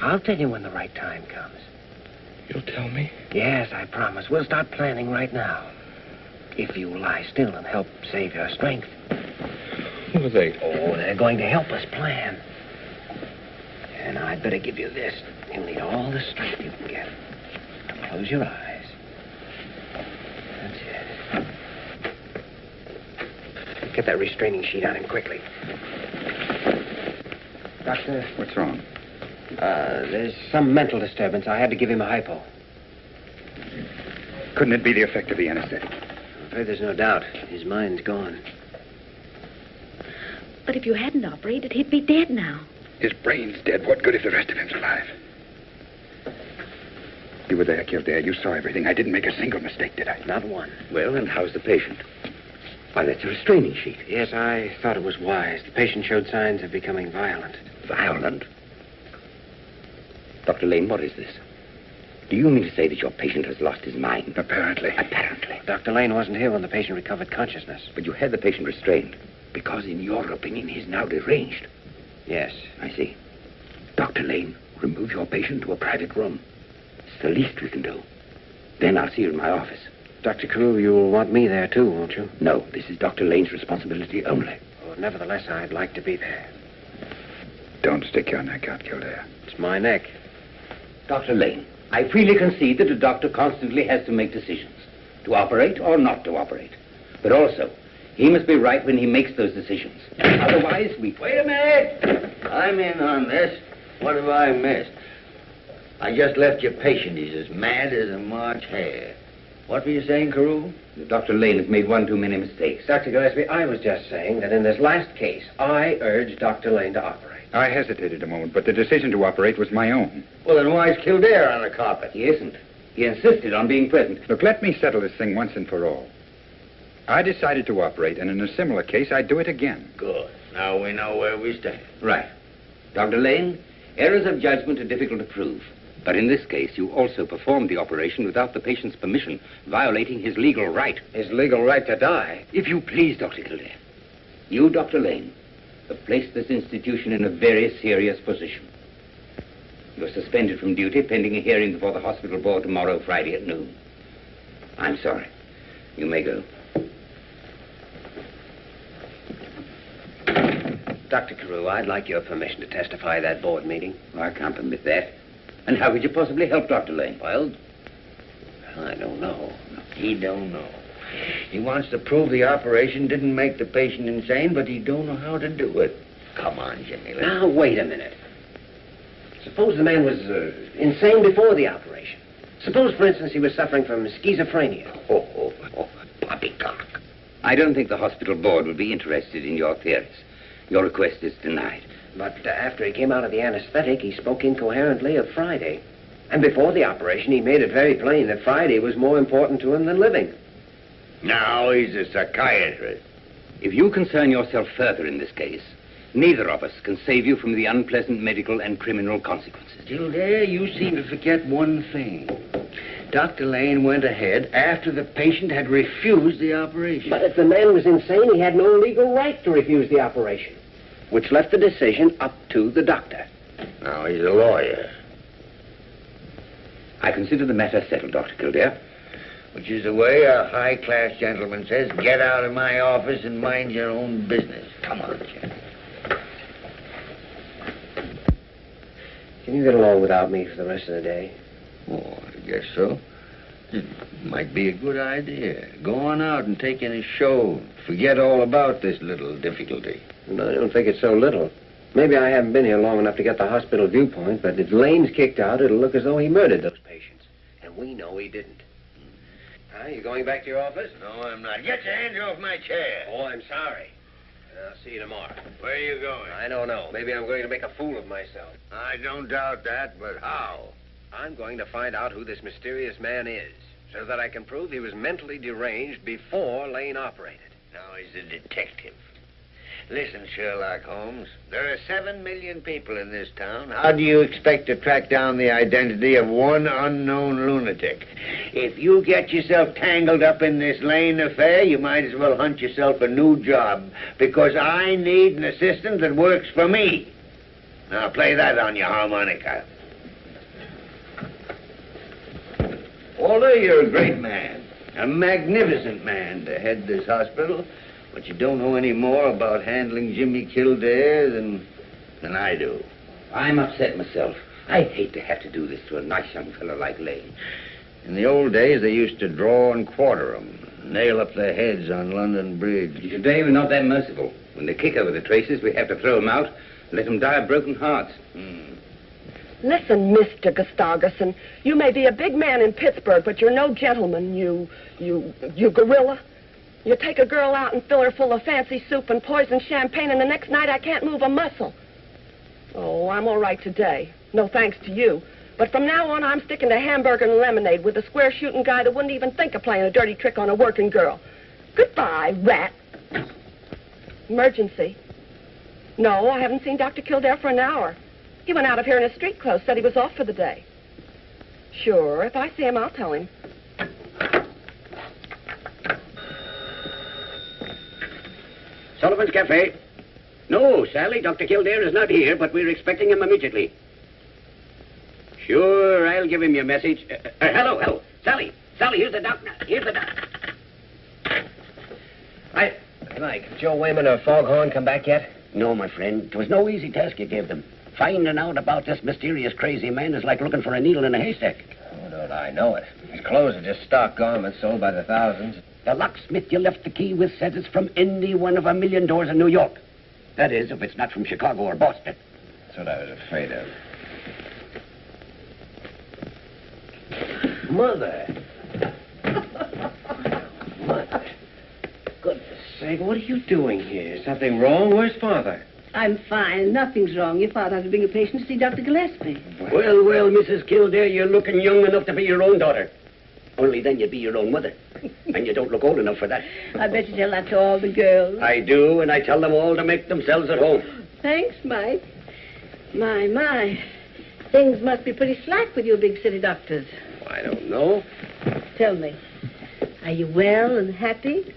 I'll tell you when the right time comes. You'll tell me? Yes, I promise. We'll start planning right now. If you lie still and help save your strength. Who are they? Oh, they're going to help us plan. And I'd better give you this. You'll need all the strength you can get. Close your eyes. That's it. Get that restraining sheet on him quickly. Doctor? What's wrong? There's some mental disturbance. I had to give him a hypo. Couldn't it be the effect of the anesthetic? I'm afraid there's no doubt. His mind's gone. But if you hadn't operated, he'd be dead now. His brain's dead. What good if the rest of him's alive? You were there, Kildare. You saw everything. I didn't make a single mistake, did I? Not one. Well, and how's the patient? Why, that's a restraining sheet. Yes, I thought it was wise. The patient showed signs of becoming violent. Violent? Dr. Lane, what is this? Do you mean to say that your patient has lost his mind? Apparently. Apparently. Dr. Lane wasn't here when the patient recovered consciousness. But you had the patient restrained because, in your opinion, he's now deranged. Yes. I see. Dr. Lane, remove your patient to a private room. It's the least we can do. Then I'll see you in my office. Dr. Carew, you'll want me there, too, won't you? No, this is Dr. Lane's responsibility only. Oh, nevertheless, I'd like to be there. Don't stick your neck out, Kildare. It's my neck. Dr. Lane, I freely concede that a doctor constantly has to make decisions, to operate or not to operate. But also, he must be right when he makes those decisions. Otherwise, we... Wait a minute. I'm in on this. What have I missed? I just left your patient. He's as mad as a March hare. What were you saying, Carew? Dr. Lane has made one too many mistakes. Dr. Gillespie, I was just saying that in this last case, I urged Dr. Lane to operate. I hesitated a moment, but the decision to operate was my own. Well, then why's Kildare on the carpet? He isn't. He insisted on being present. Look, let me settle this thing once and for all. I decided to operate, and in a similar case, I'd do it again. Good. Now we know where we stand. Right. Dr. Lane, errors of judgment are difficult to prove. But in this case, you also performed the operation without the patient's permission, violating his legal right. His legal right to die? If you please, Dr. Kildare. You, Dr. Lane, have placed this institution in a very serious position. You're suspended from duty pending a hearing before the hospital board tomorrow, Friday at noon. I'm sorry. You may go. Dr. Carew, I'd like your permission to testify at that board meeting. I can't permit that. And how could you possibly help Dr. Lane? Well, I don't know. He don't know. He wants to prove the operation didn't make the patient insane, but he don't know how to do it. Come on, Jimmy. Now, wait a minute. Suppose the man was insane before the operation. Suppose, for instance, he was suffering from schizophrenia. Poppycock. I don't think the hospital board would be interested in your theories. Your request is denied. But after he came out of the anesthetic, he spoke incoherently of Friday. And before the operation, he made it very plain that Friday was more important to him than living. Now he's a psychiatrist. If you concern yourself further in this case, neither of us can save you from the unpleasant medical and criminal consequences. Kildare, you seem to forget one thing. Dr. Lane went ahead after the patient had refused the operation. But if the man was insane, he had no legal right to refuse the operation, which left the decision up to the doctor. Now he's a lawyer. I consider the matter settled, Dr. Kildare. Which is the way a high-class gentleman says, get out of my office and mind your own business. Come on, Jim. Can you get along without me for the rest of the day? Oh, I guess so. It might be a good idea. Go on out and take in a show. Forget all about this little difficulty. No, I don't think it's so little. Maybe I haven't been here long enough to get the hospital viewpoint, but if Lane's kicked out, it'll look as though he murdered those patients. And we know he didn't. You going back to your office? No, I'm not. Get your hands off my chair. Oh, I'm sorry. I'll see you tomorrow. Where are you going? I don't know. Maybe I'm going to make a fool of myself. I don't doubt that, but how? I'm going to find out who this mysterious man is, so that I can prove he was mentally deranged before Lane operated. Now he's a detective. Listen, Sherlock Holmes, there are 7 million people in this town. How do you expect to track down the identity of one unknown lunatic? If you get yourself tangled up in this Lane affair, you might as well hunt yourself a new job, because I need an assistant that works for me. Now play that on your harmonica. Walter, you're a great man, a magnificent man to head this hospital. But you don't know any more about handling Jimmy Kildare than I do. I'm upset myself. I hate to have to do this to a nice young fellow like Lane. In the old days, they used to draw and quarter them, nail up their heads on London Bridge. Today, we're not that merciful. When they kick over the traces, we have to throw them out and let them die of broken hearts. Listen, Mr. Gustafson, you may be a big man in Pittsburgh, but you're no gentleman, you gorilla. You take a girl out and fill her full of fancy soup and poison champagne, and the next night I can't move a muscle. Oh, I'm all right today. No thanks to you. But from now on, I'm sticking to hamburger and lemonade with a square-shooting guy that wouldn't even think of playing a dirty trick on a working girl. Goodbye, rat. Emergency. No, I haven't seen Dr. Kildare for an hour. He went out of here in his street clothes, said he was off for the day. Sure, if I see him, I'll tell him. Sullivan's Cafe. No, Sally, Dr. Kildare is not here, but we're expecting him immediately. Sure, I'll give him your message. Hello. Sally, here's the doctor. Mike, Joe Wayman or Foghorn come back yet? No, my friend. It was no easy task you gave them. Finding out about this mysterious crazy man is like looking for a needle in a haystack. Oh, don't I know it. His clothes are just stock garments sold by the thousands. The locksmith you left the key with says it's from any one of 1,000,000 doors in New York. That is, if it's not from Chicago or Boston. That's what I was afraid of. Mother. Mother. Goodness sake, what are you doing here? Is something wrong? Where's Father? I'm fine. Nothing's wrong. Your father had to bring a patient to see Dr. Gillespie. Well, Mrs. Kildare, you're looking young enough to be your own daughter. Only then you'd be your own mother. And you don't look old enough for that. I bet you tell that to all the girls. I do, and I tell them all to make themselves at home. Thanks, Mike. My. Things must be pretty slack with you big city doctors. I don't know. Tell me, are you well and happy?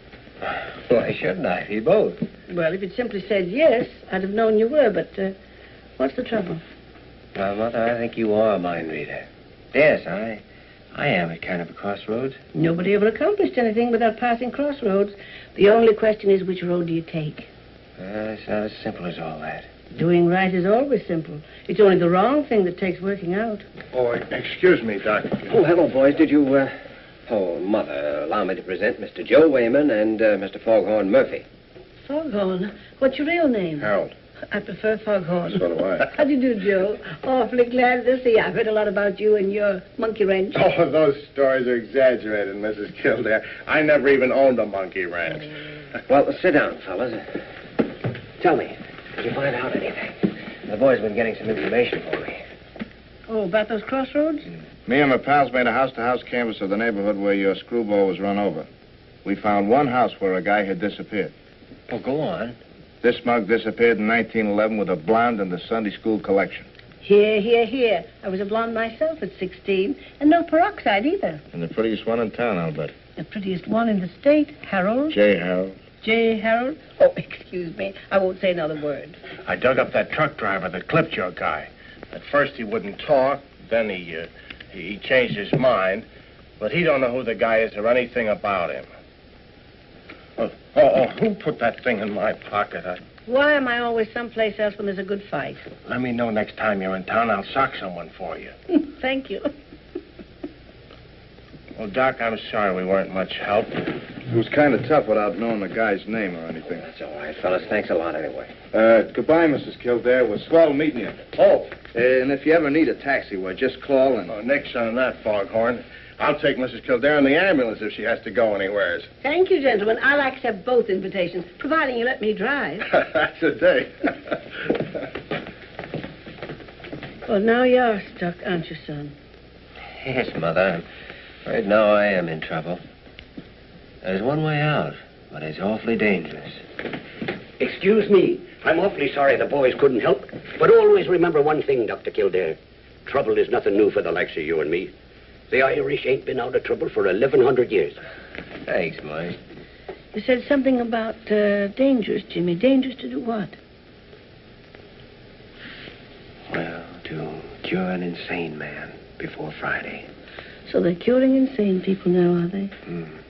Why shouldn't I be both? Well, if you'd simply said yes, I'd have known you were, but what's the trouble? Well, Mother, I think you are a mind reader. Yes, I am at kind of a crossroads. Nobody ever accomplished anything without passing crossroads. The only question is, which road do you take? It's not as simple as all that. Doing right is always simple. It's only the wrong thing that takes working out. Oh, excuse me, Doctor. Oh, hello, boys. Did you, Oh, Mother, allow me to present Mr. Joe Wayman and Mr. Foghorn Murphy. Foghorn? What's your real name? Harold. I prefer Foghorn. So do I. How do you do, Joe? Awfully glad to see you. I've heard a lot about you and your monkey wrench. Oh, those stories are exaggerated, Mrs. Kildare. I never even owned a monkey ranch. Well, sit down, fellas. Tell me, did you find out anything? The boys have been getting some information for me. Oh, about those crossroads? Me and my pals made a house-to-house canvass of the neighborhood where your screwball was run over. We found one house where a guy had disappeared. Oh, go on. This mug disappeared in 1911 with a blonde in the Sunday school collection. Here. I was a blonde myself at 16, and no peroxide either. And the prettiest one in town, I'll bet. The prettiest one in the state, Harold. J. Harold. J. Harold? Oh, excuse me. I won't say another word. I dug up that truck driver that clipped your guy. At first he wouldn't talk, then he changed his mind, but he don't know who the guy is or anything about him. Who put that thing in my pocket? Why am I always someplace else when there's a good fight? Let me know next time you're in town. I'll sock someone for you. Thank you. Well, Doc, I'm sorry we weren't much help. It was kind of tough without knowing the guy's name or anything. That's all right, fellas. Thanks a lot anyway. Goodbye, Mrs. Kildare. It was swell meeting you. Oh. And if you ever need a taxi, well, just call and... Oh, nix on that, Foghorn. I'll take Mrs. Kildare in the ambulance if she has to go anywheres. Thank you, gentlemen. I'll accept both invitations, providing you let me drive. That's a date. Well, now you're stuck, aren't you, son? Yes, Mother. Right now I am in trouble. There's one way out, but it's awfully dangerous. Excuse me. I'm awfully sorry the boys couldn't help. But always remember one thing, Dr. Kildare. Trouble is nothing new for the likes of you and me. The Irish ain't been out of trouble for 1,100 years. Thanks, Mike. You said something about dangerous, Jimmy. Dangerous to do what? Well, to cure an insane man before Friday. So they're curing insane people now, are they?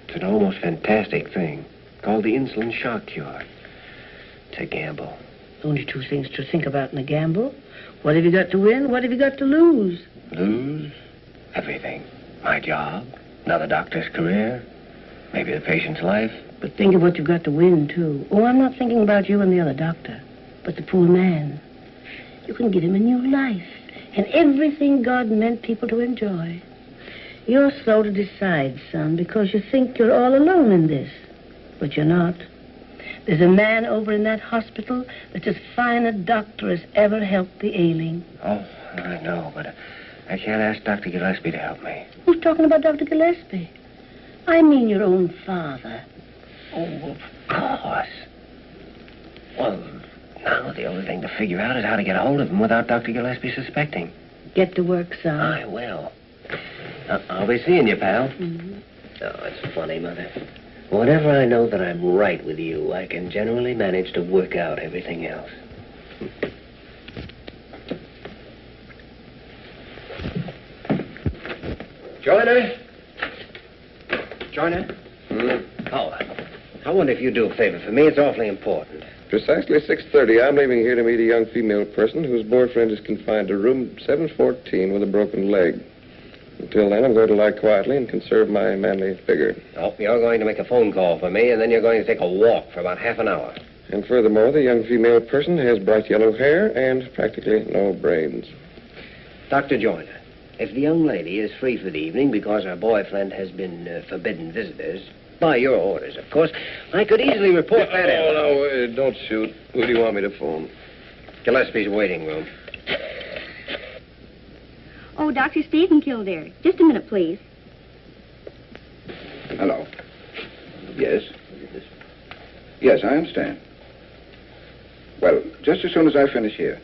It's an almost fantastic thing called the insulin shock cure. It's a gamble. Only two things to think about in a gamble. What have you got to win? What have you got to lose? Lose? Everything. My job, another doctor's career, maybe the patient's life. But think of what you've got to win, too. Oh, I'm not thinking about you and the other doctor, but the poor man. You can give him a new life and everything God meant people to enjoy. You're slow to decide, son, because you think you're all alone in this. But you're not. There's a man over in that hospital that's as fine a doctor as ever helped the ailing. Oh, I know, but I can't ask Dr. Gillespie to help me. Who's talking about Dr. Gillespie? I mean your own father. Oh, of course. Well, now the only thing to figure out is how to get a hold of him without Dr. Gillespie suspecting. Get to work, son. I will. I'll be seeing you, pal. Mm-hmm. Oh, it's funny, Mother. Whenever I know that I'm right with you, I can generally manage to work out everything else. Joyner? Joyner? Oh, I wonder if you'd do a favor for me. It's awfully important. Precisely 6:30, I'm leaving here to meet a young female person whose boyfriend is confined to room 714 with a broken leg. Until then, I'm going to lie quietly and conserve my manly figure. Oh, you're going to make a phone call for me, and then you're going to take a walk for about half an hour. And furthermore, the young female person has bright yellow hair and practically no brains. Dr. Joyner, if the young lady is free for the evening because her boyfriend has been forbidden visitors, by your orders, of course, I could easily report that out. Oh, no, don't shoot. Who do you want me to phone? Gillespie's waiting room. Oh, Dr. Stephen Kildare. Just a minute, please. Hello. Yes? Yes, I understand. Well, just as soon as I finish here.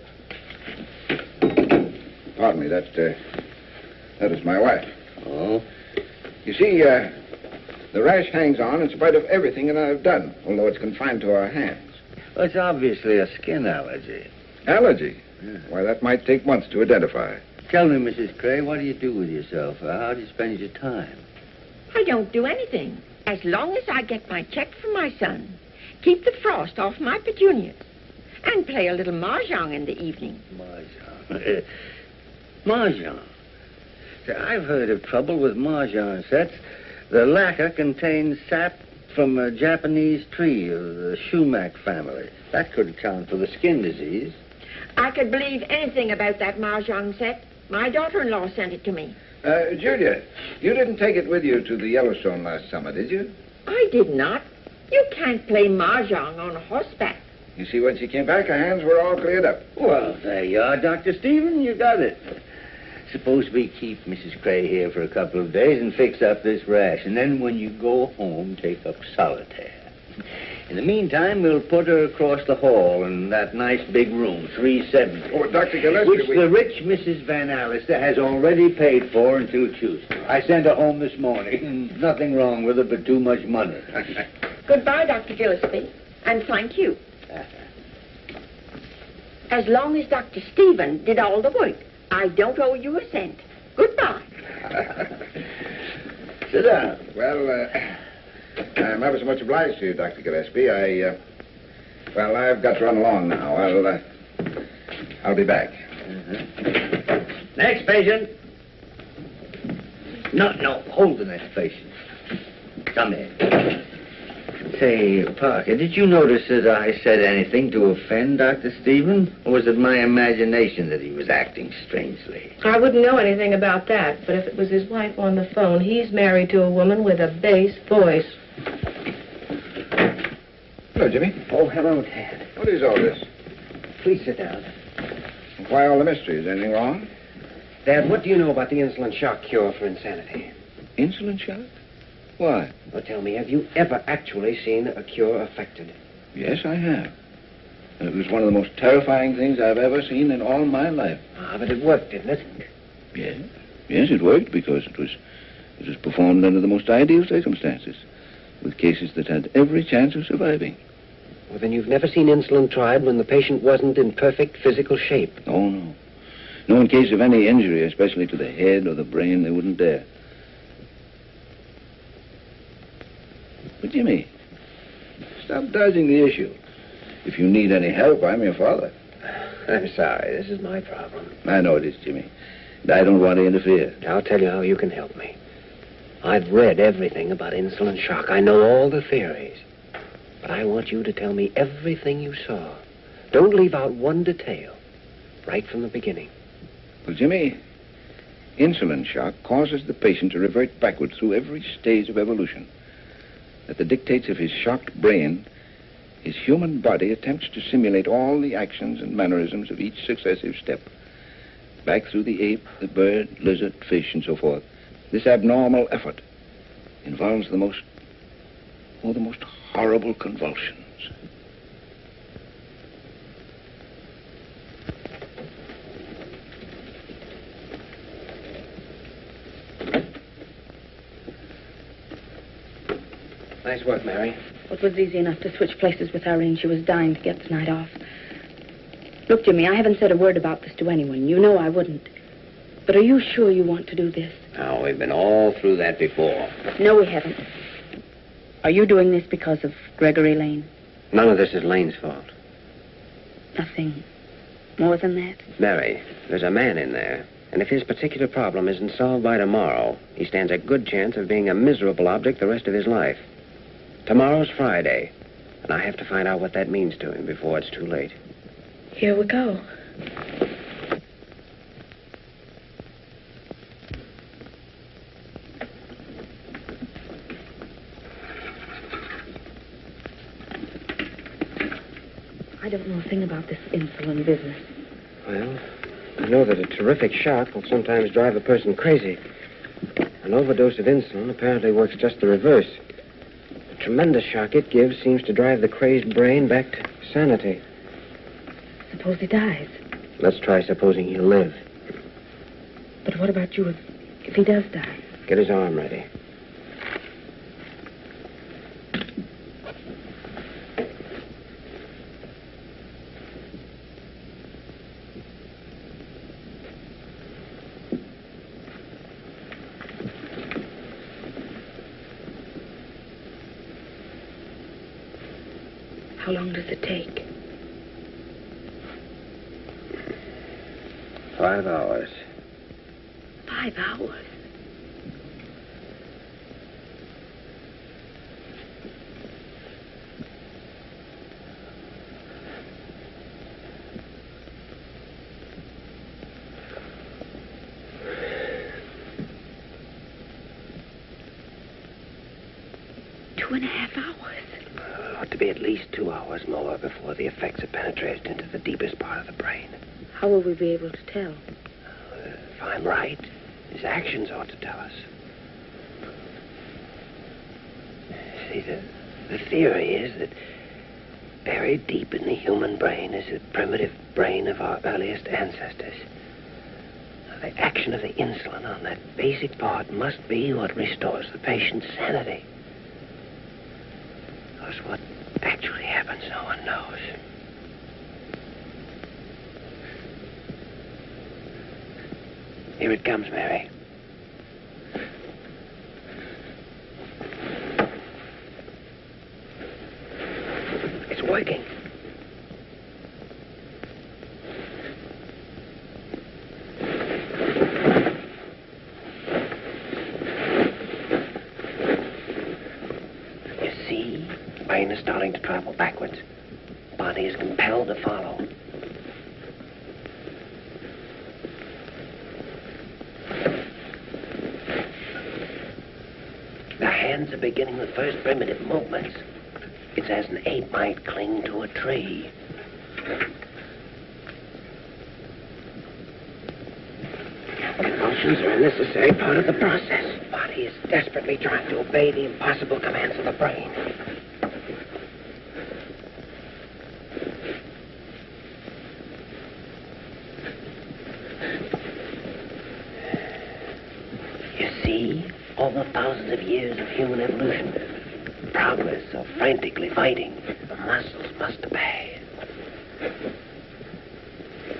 Pardon me, that is my wife. Oh? You see, the rash hangs on in spite of everything that I've done, although it's confined to our hands. Well, it's obviously a skin allergy. Allergy? Yeah. Why, that might take months to identify. Tell me, Mrs. Gray, what do you do with yourself? How do you spend your time? I don't do anything, as long as I get my check from my son, keep the frost off my petunias, and play a little mahjong in the evening. Mahjong? Mahjong? I've heard of trouble with mahjong sets. The lacquer contains sap from a Japanese tree of the sumac family. That could account for the skin disease. I could believe anything about that mahjong set. My daughter-in-law sent it to me. Julia, you didn't take it with you to the Yellowstone last summer, did you? I did not. You can't play mahjong on horseback. You see, when she came back, her hands were all cleared up. Well, there you are, Dr. Stephen. You got it. Suppose we keep Mrs. Gray here for a couple of days and fix up this rash, and then when you go home, take up solitaire. In the meantime, we'll put her across the hall in that nice big room, 370. Oh, Dr. Gillespie, which the rich Mrs. Van Allister has already paid for until Tuesday. I sent her home this morning. Nothing wrong with her but too much money. Goodbye, Dr. Gillespie, and thank you. As long as Dr. Stephen did all the work, I don't owe you a cent. Goodbye. Sit down. Well, I'm ever so much obliged to you, Dr. Gillespie. I've got to run along now. I'll be back. Next patient. No, hold the next patient. Come in. Say, Parker, did you notice that I said anything to offend Dr. Stephen? Or was it my imagination that he was acting strangely? I wouldn't know anything about that, but if it was his wife on the phone, he's married to a woman with a bass voice. Hello, Jimmy. Oh, hello, Dad. What is all this? Please sit down. Why all the mystery? Is anything wrong? Dad, what do you know about the insulin shock cure for insanity? Insulin shock? Why? Well, tell me, have you ever actually seen a cure effected? Yes, I have. And it was one of the most terrifying things I've ever seen in all my life. Ah, but it worked, didn't it? Yes. Yes, it worked because it was performed under the most ideal circumstances, with cases that had every chance of surviving. Well, then you've never seen insulin tried when the patient wasn't in perfect physical shape. Oh, no. No, in case of any injury, especially to the head or the brain, they wouldn't dare. But, Jimmy, stop dodging the issue. If you need any help, I'm your father. I'm sorry. This is my problem. I know it is, Jimmy. And I don't want to interfere. I'll tell you how you can help me. I've read everything about insulin shock. I know all the theories. But I want you to tell me everything you saw. Don't leave out one detail. Right from the beginning. Well, Jimmy, insulin shock causes the patient to revert backward through every stage of evolution. At the dictates of his shocked brain, His human body attempts to simulate all the actions and mannerisms of each successive step. Back through the ape, the bird, lizard, fish, and so forth. This abnormal effort involves the most horrible convulsions. Nice work, Mary. It was easy enough to switch places with Irene. She was dying to get the night off. Look, Jimmy, I haven't said a word about this to anyone. You know I wouldn't. But are you sure you want to do this? Now, we've been all through that before. No, we haven't. Are you doing this because of Gregory Lane? None of this is Lane's fault. Nothing more than that? Mary, there's a man in there. And if his particular problem isn't solved by tomorrow, he stands a good chance of being a miserable object the rest of his life. Tomorrow's Friday, and I have to find out what that means to him before it's too late. Here we go. I don't know a thing about this insulin business. Well, I know that a terrific shock will sometimes drive a person crazy. An overdose of insulin apparently works just the reverse. The tremendous shock it gives seems to drive the crazed brain back to sanity. Suppose he dies. Let's try supposing he'll live. But what about you if he does die? Get his arm ready. How long does it take? 5 hours. 5 hours? Two and a half hours. Ought to be at least 2 hours more before the effects have penetrated into the deepest part of the brain. How will we be able to tell? If I'm right, his actions ought to tell us. See, the theory is that buried deep in the human brain is a primitive brain of our earliest ancestors. Now, the action of the insulin on that basic part must be what restores the patient's sanity. Because what actually happens, no one knows. Here it comes, Mary. It's working. You see, the brain is starting to travel backwards. The body is compelled to follow. The hands are beginning the first primitive movements. It's as an ape might cling to a tree. Convulsions are a necessary part of the process. The body is desperately trying to obey the impossible commands of the brain. You see, all the thousands of years of human evolution, progress of frantically fighting, the muscles must obey.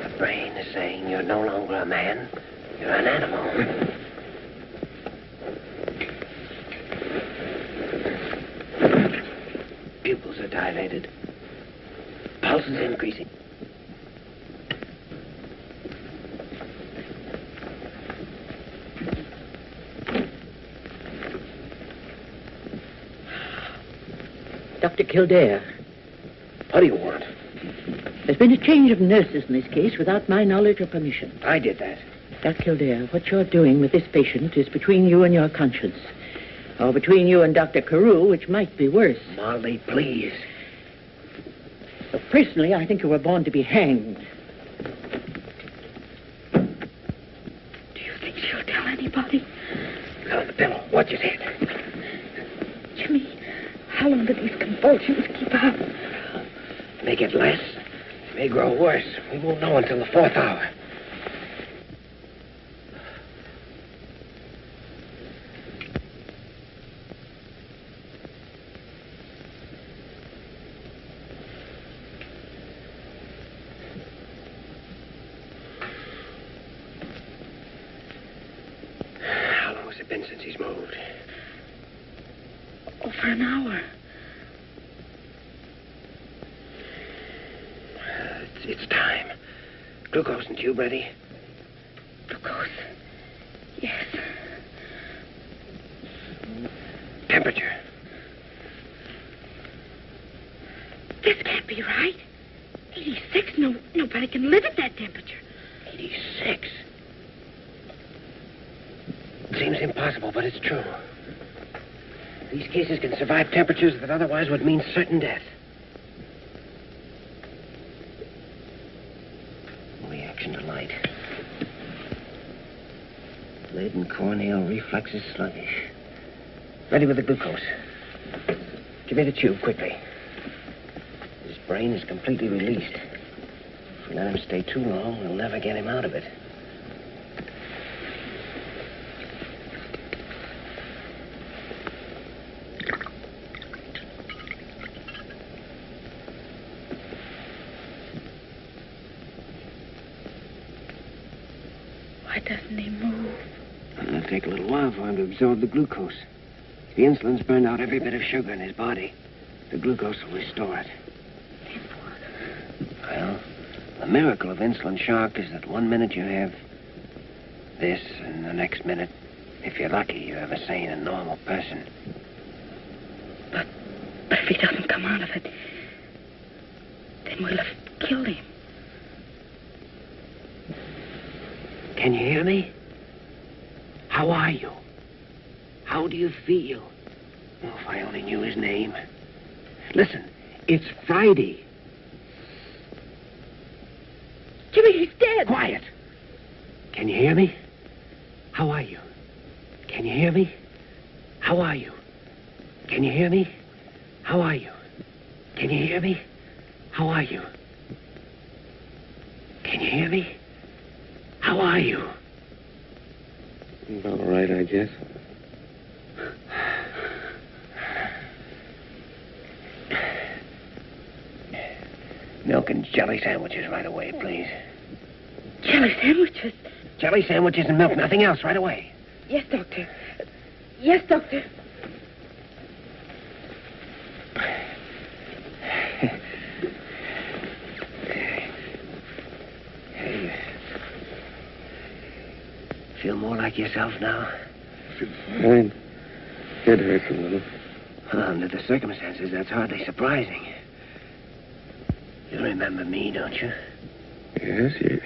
The brain is saying you're no longer a man, you're an animal. Pupils are dilated. Pulse is increasing. Dr. Kildare. What do you want? There's been a change of nurses in this case without my knowledge or permission. I did that. Dr. Kildare, what you're doing with this patient is between you and your conscience. Or between you and Dr. Carew, which might be worse. Molly, please. But personally, I think you were born to be hanged. Do you think she'll tell anybody? On the pillow. Watch his head. Jimmy, how long do these convulsions keep up? May get less. May grow worse. We won't know until the 4th hour. How long has it been since he's moved? Over an hour. It's time. Glucose and tube ready? Glucose. Yes. Temperature. This can't be right. 86. Nobody can live at that temperature. 86. Seems impossible, but it's true. These cases can survive temperatures that otherwise would mean certain death. Reaction to light. Lid and corneal reflexes sluggish. Ready with the glucose. Give me the tube quickly. His brain is completely released. If we let him stay too long, we'll never get him out of it. Why doesn't he move? It'll take a little while for him to absorb the glucose. The insulin's burned out every bit of sugar in his body. The glucose will restore it. Well, the miracle of insulin shock is that 1 minute you have this, and the next minute, if you're lucky, you have a sane and normal person. But if he doesn't come out of it, then we'll have killed him. Can you hear me? How are you? How do you feel? Oh, if I only knew his name. Listen, it's Friday. Jimmy, he's dead. Quiet. Can you hear me? How are you? Can you hear me? How are you? Can you hear me? How are you? Can you hear me? How are you? Can you hear me? How are you? All right, I guess. Milk and jelly sandwiches right away, please. Jelly sandwiches? Jelly sandwiches and milk, nothing else, right away. Yes, Doctor. Yes, Doctor. Hey, feel more like yourself now? Fine. Head hurts a little. Under the circumstances, that's hardly surprising. You remember me, don't you? Yes, you're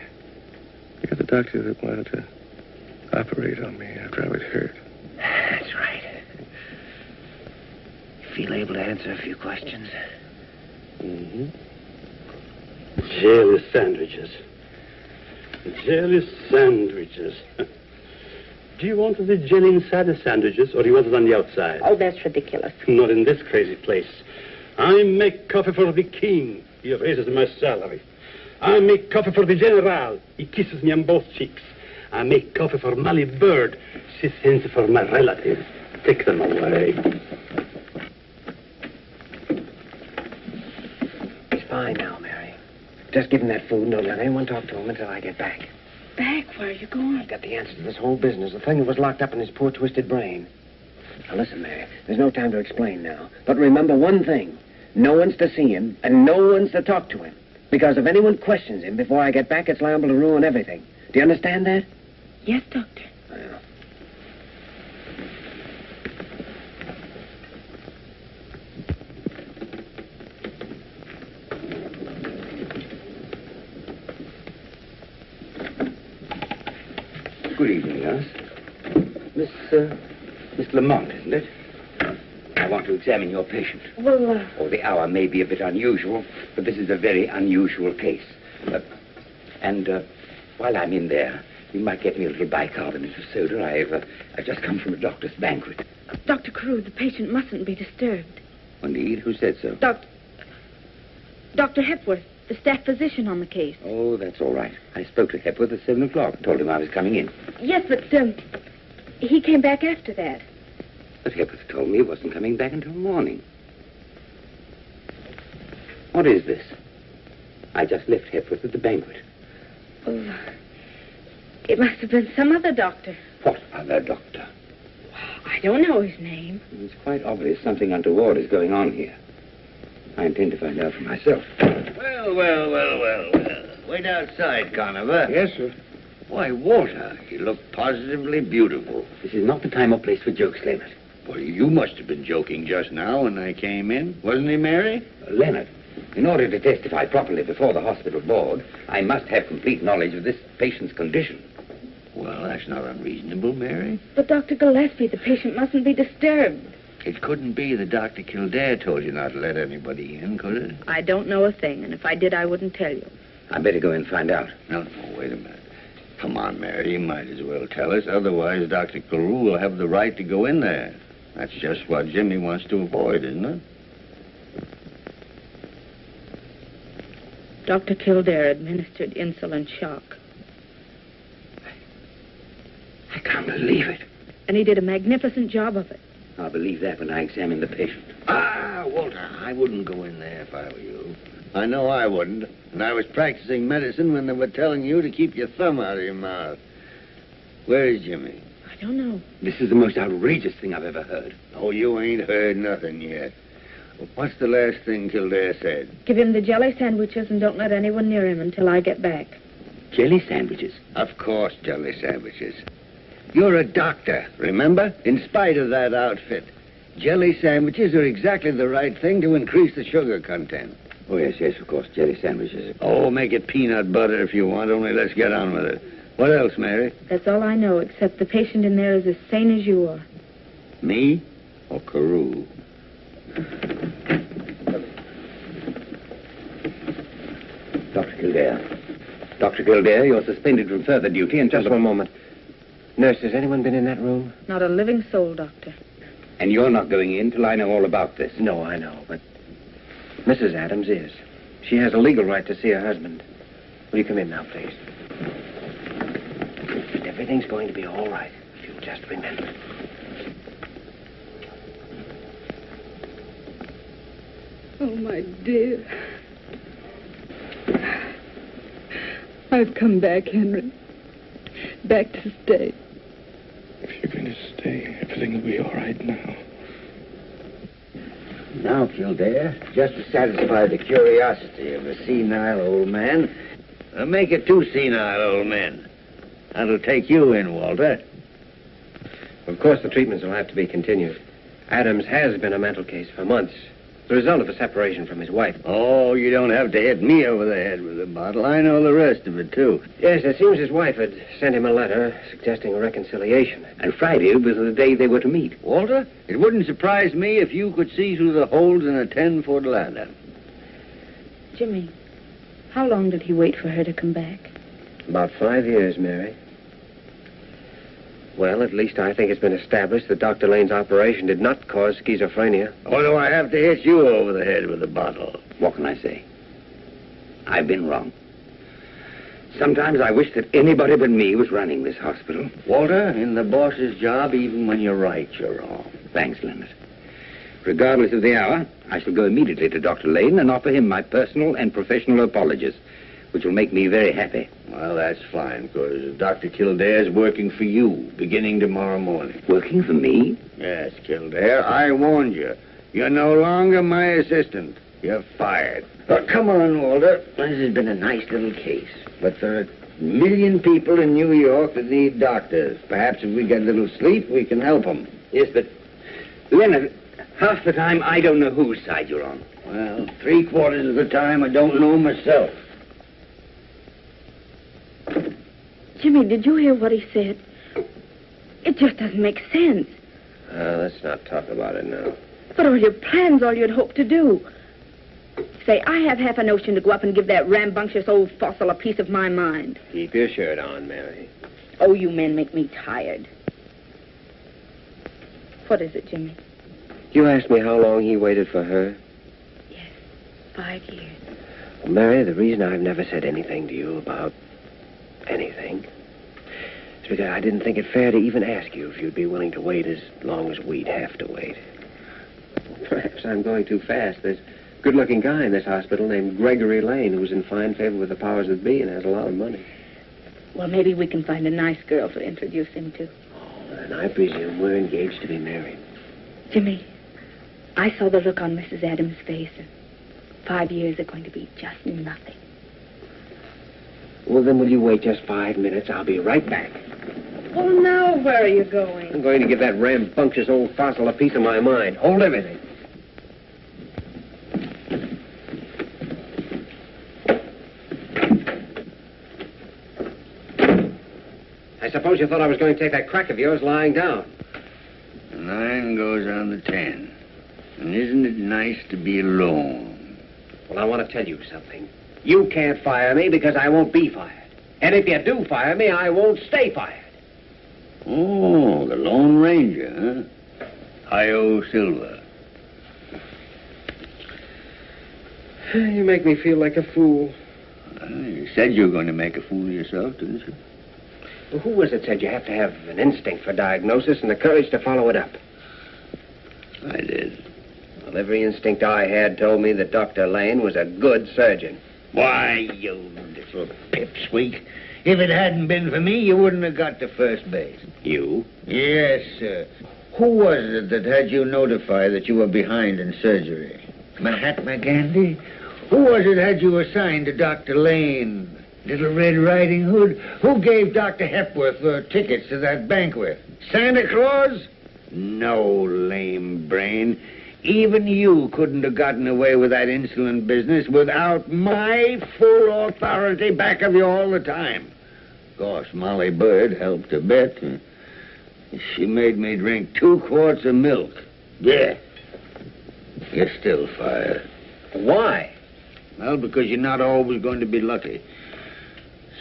the doctor that wanted to operate on me after I was hurt. That's right. You feel able to answer a few questions? Mm-hmm. Jelly sandwiches. Jelly sandwiches. Do you want the jelly inside the sandwiches, or do you want it on the outside? Oh, that's ridiculous. Not in this crazy place. I make coffee for the king. He raises my salary. I make coffee for the general. He kisses me on both cheeks. I make coffee for Molly Bird. She sends it for my relatives. Take them away. He's fine now, Mary. Just give him that food and don't let anyone talk to him until I get back. Back? Where are you going? I've got the answer to this whole business, the thing that was locked up in his poor, twisted brain. Now, listen, Mary, there's no time to explain now. But remember one thing. No one's to see him, and no one's to talk to him. Because if anyone questions him before I get back, it's liable to ruin everything. Do you understand that? Yes, Doctor. Well. Good evening, Alice. Miss Lamont, isn't it? I want to examine your patient. Well, Oh, the hour may be a bit unusual, but this is a very unusual case. While I'm in there, you might get me a little bicarbonate of soda. I've just come from a doctor's banquet. Dr. Carew, the patient mustn't be disturbed. Indeed, who said so? Dr. Hepworth, the staff physician on the case. Oh, that's all right. I spoke to Hepworth at 7 o'clock and told him I was coming in. Yes, but he came back after that. But Hepworth told me he wasn't coming back until morning. What is this? I just left Hepworth at the banquet. Oh, it must have been some other doctor. What other doctor? I don't know his name. It's quite obvious something untoward is going on here. I intend to find out for myself. Well. Wait outside, Conover. Yes, sir. Why, Walter, you look positively beautiful. This is not the time or place for jokes, Leonard. Well, you must have been joking just now when I came in. Wasn't he, Mary? Leonard, in order to testify properly before the hospital board, I must have complete knowledge of this patient's condition. Well, that's not unreasonable, Mary. But Dr. Gillespie, the patient mustn't be disturbed. It couldn't be that Dr. Kildare told you not to let anybody in, could it? I don't know a thing, and if I did, I wouldn't tell you. I better go and find out. No, wait a minute. Come on, Mary, you might as well tell us. Otherwise, Dr. Carew will have the right to go in there. That's just what Jimmy wants to avoid, isn't it? Dr. Kildare administered insulin shock. I can't believe it. And he did a magnificent job of it. I'll believe that when I examine the patient. Walter, I wouldn't go in there if I were you. I know I wouldn't. And I was practicing medicine when they were telling you to keep your thumb out of your mouth. Where is Jimmy? I don't know. This is the most outrageous thing I've ever heard. Oh, you ain't heard nothing yet. Well, what's the last thing Kildare said? Give him the jelly sandwiches and don't let anyone near him until I get back. Jelly sandwiches? Of course, jelly sandwiches. You're a doctor, remember? In spite of that outfit. Jelly sandwiches are exactly the right thing to increase the sugar content. Oh, yes, of course, jelly sandwiches. Oh, make it peanut butter if you want, only let's get on with it. What else, Mary? That's all I know, except the patient in there is as sane as you are. Me or Carew? Dr. Kildare. Dr. Kildare, you're suspended from further duty until... Just one moment. Nurse, has anyone been in that room? Not a living soul, Doctor. And you're not going in till I know all about this? No, I know, but Mrs. Adams is. She has a legal right to see her husband. Will you come in now, please? Everything's going to be all right, if you'll just remember. Oh, my dear. I've come back, Henry. Back to stay. If you're going to stay, everything will be all right now. Now, Kildare, just to satisfy the curiosity of a senile old man, make it two senile old men. That'll take you in, Walter. Of course, the treatments will have to be continued. Adams has been a mental case for months. The result of a separation from his wife. Oh, you don't have to hit me over the head with a bottle. I know the rest of it, too. Yes, it seems his wife had sent him a letter suggesting a reconciliation. And Friday was the day they were to meet. Walter, it wouldn't surprise me if you could see through the holes in a 10-foot ladder. Jimmy, how long did he wait for her to come back? About 5 years, Mary. Well, at least I think it's been established that Dr. Lane's operation did not cause schizophrenia. Or do I have to hit you over the head with a bottle? What can I say? I've been wrong. Sometimes I wish that anybody but me was running this hospital. Walter, in the boss's job, even when you're right, you're wrong. Thanks, Leonard. Regardless of the hour, I shall go immediately to Dr. Lane and offer him my personal and professional apologies, which will make me very happy. Well, that's fine, because Dr. Kildare's working for you, beginning tomorrow morning. Working for me? Yes, Kildare, I warned you. You're no longer my assistant. You're fired. But come on, Walter. This has been a nice little case. But there are 1 million people in New York that need doctors. Perhaps if we get a little sleep, we can help them. Yes, but, Leonard, half the time I don't know whose side you're on. Well, 3/4 of the time I don't know myself. Jimmy, did you hear what he said? It just doesn't make sense. Let's not talk about it now. But all your plans, all you'd hoped to do. Say, I have half a notion to go up and give that rambunctious old fossil a piece of my mind. Keep your shirt on, Mary. Oh, you men make me tired. What is it, Jimmy? You asked me how long he waited for her. 5 years. Well, Mary, the reason I've never said anything to you about anything is because I didn't think it fair to even ask you if you'd be willing to wait as long as we'd have to wait. Perhaps I'm going too fast. There's a good-looking guy in this hospital named Gregory Lane who's in fine favor with the powers that be and has a lot of money. Well, maybe we can find a nice girl to introduce him to. Oh, and I presume we're engaged to be married. Jimmy, I saw the look on Mrs. Adams' face, and 5 years are going to be just nothing. Well, then will you wait just 5 minutes? I'll be right back. Well, now where are you going? I'm going to give that rambunctious old fossil a piece of my mind. Hold everything. I suppose you thought I was going to take that crack of yours lying down. The 9 goes on the 10. And isn't it nice to be alone? Well, I want to tell you something. You can't fire me because I won't be fired. And if you do fire me, I won't stay fired. Oh, the Lone Ranger, huh? Hi-Yo Silver. You make me feel like a fool. You said you were going to make a fool of yourself, didn't you? Well, who was it said you have to have an instinct for diagnosis and the courage to follow it up? I did. Well, every instinct I had told me that Dr. Lane was a good surgeon. Why, you little pipsqueak. If it hadn't been for me, you wouldn't have got to first base. You? Yes, sir. Who was it that had you notify that you were behind in surgery? Mahatma Gandhi? Who was it had you assigned to Dr. Lane? Little Red Riding Hood? Who gave Dr. Hepworth tickets to that banquet? Santa Claus? No, lame brain. Even you couldn't have gotten away with that insolent business without my full authority back of you all the time. Of course, Molly Bird helped a bit. She made me drink 2 quarts of milk. Yeah. You're still fired. Why? Well, because you're not always going to be lucky.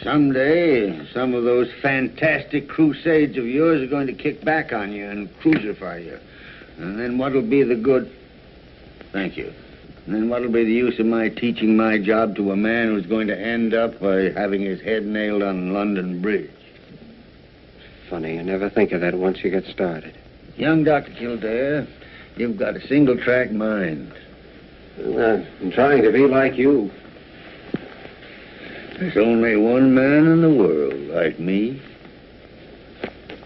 Someday, some of those fantastic crusades of yours are going to kick back on you and crucify you. And then what'll be the good... Thank you. And then what'll be the use of my teaching my job to a man who's going to end up by having his head nailed on London Bridge? Funny, you never think of that once you get started. Young Dr. Kildare, you've got a single-track mind. Well, I'm trying to be like you. There's only one man in the world like me.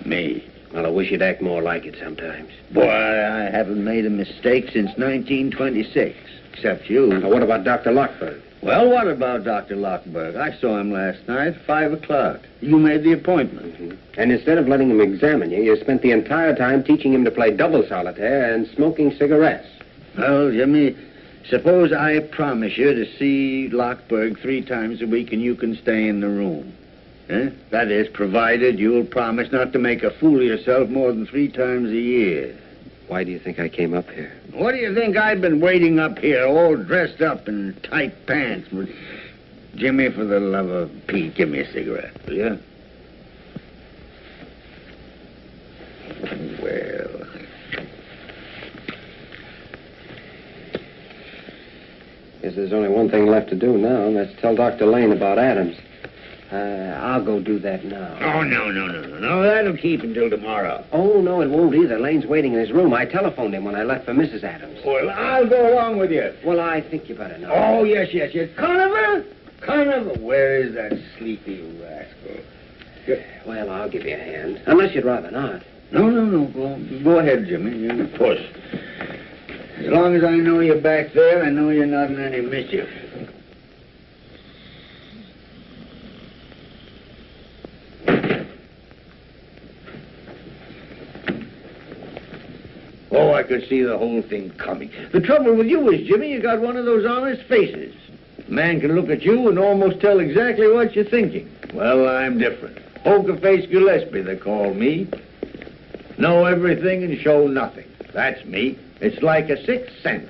Me. Well, I wish you'd act more like it sometimes. Boy, I haven't made a mistake since 1926, except you. Now, what about Dr. Lockberg? Well, what about Dr. Lockberg? I saw him last night, 5 o'clock. You made the appointment. Mm-hmm. And instead of letting him examine you, you spent the entire time teaching him to play double solitaire and smoking cigarettes. Well, Jimmy, suppose I promise you to see Lockberg 3 times a week and you can stay in the room. Eh? That is, provided you'll promise not to make a fool of yourself more than 3 times a year. Why do you think I came up here? What do you think I've been waiting up here, all dressed up in tight pants? Jimmy, for the love of Pete, give me a cigarette, will you? Well... Guess there's only one thing left to do now, and that's tell Dr. Lane about Adams. I'll go do that now. Oh, no. That'll keep until tomorrow. Oh, no, it won't either. Lane's waiting in his room. I telephoned him when I left for Mrs. Adams. Well, I'll go along with you. Well, I think you better know. Oh, yes. Conover? Where is that sleepy rascal? Well, I'll give you a hand. Unless you'd rather not. No. Go ahead, Jimmy. You push. As long as I know you're back there, I know you're not in any mischief. Oh, I could see the whole thing coming. The trouble with you is, Jimmy, you got one of those honest faces. A man can look at you and almost tell exactly what you're thinking. Well, I'm different. Poker-faced Gillespie, they call me. Know everything and show nothing. That's me. It's like a sixth sense.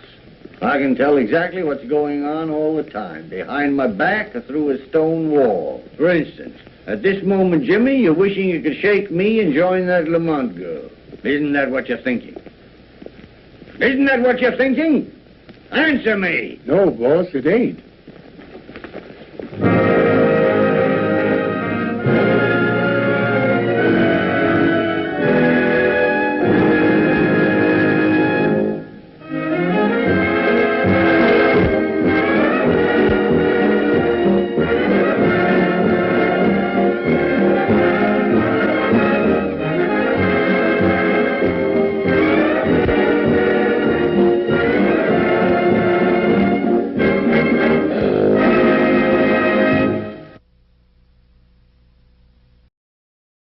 I can tell exactly what's going on all the time, behind my back or through a stone wall. For instance, at this moment, Jimmy, you're wishing you could shake me and join that Lamont girl. Isn't that what you're thinking? Isn't that what you're thinking? Answer me. No, boss, it ain't.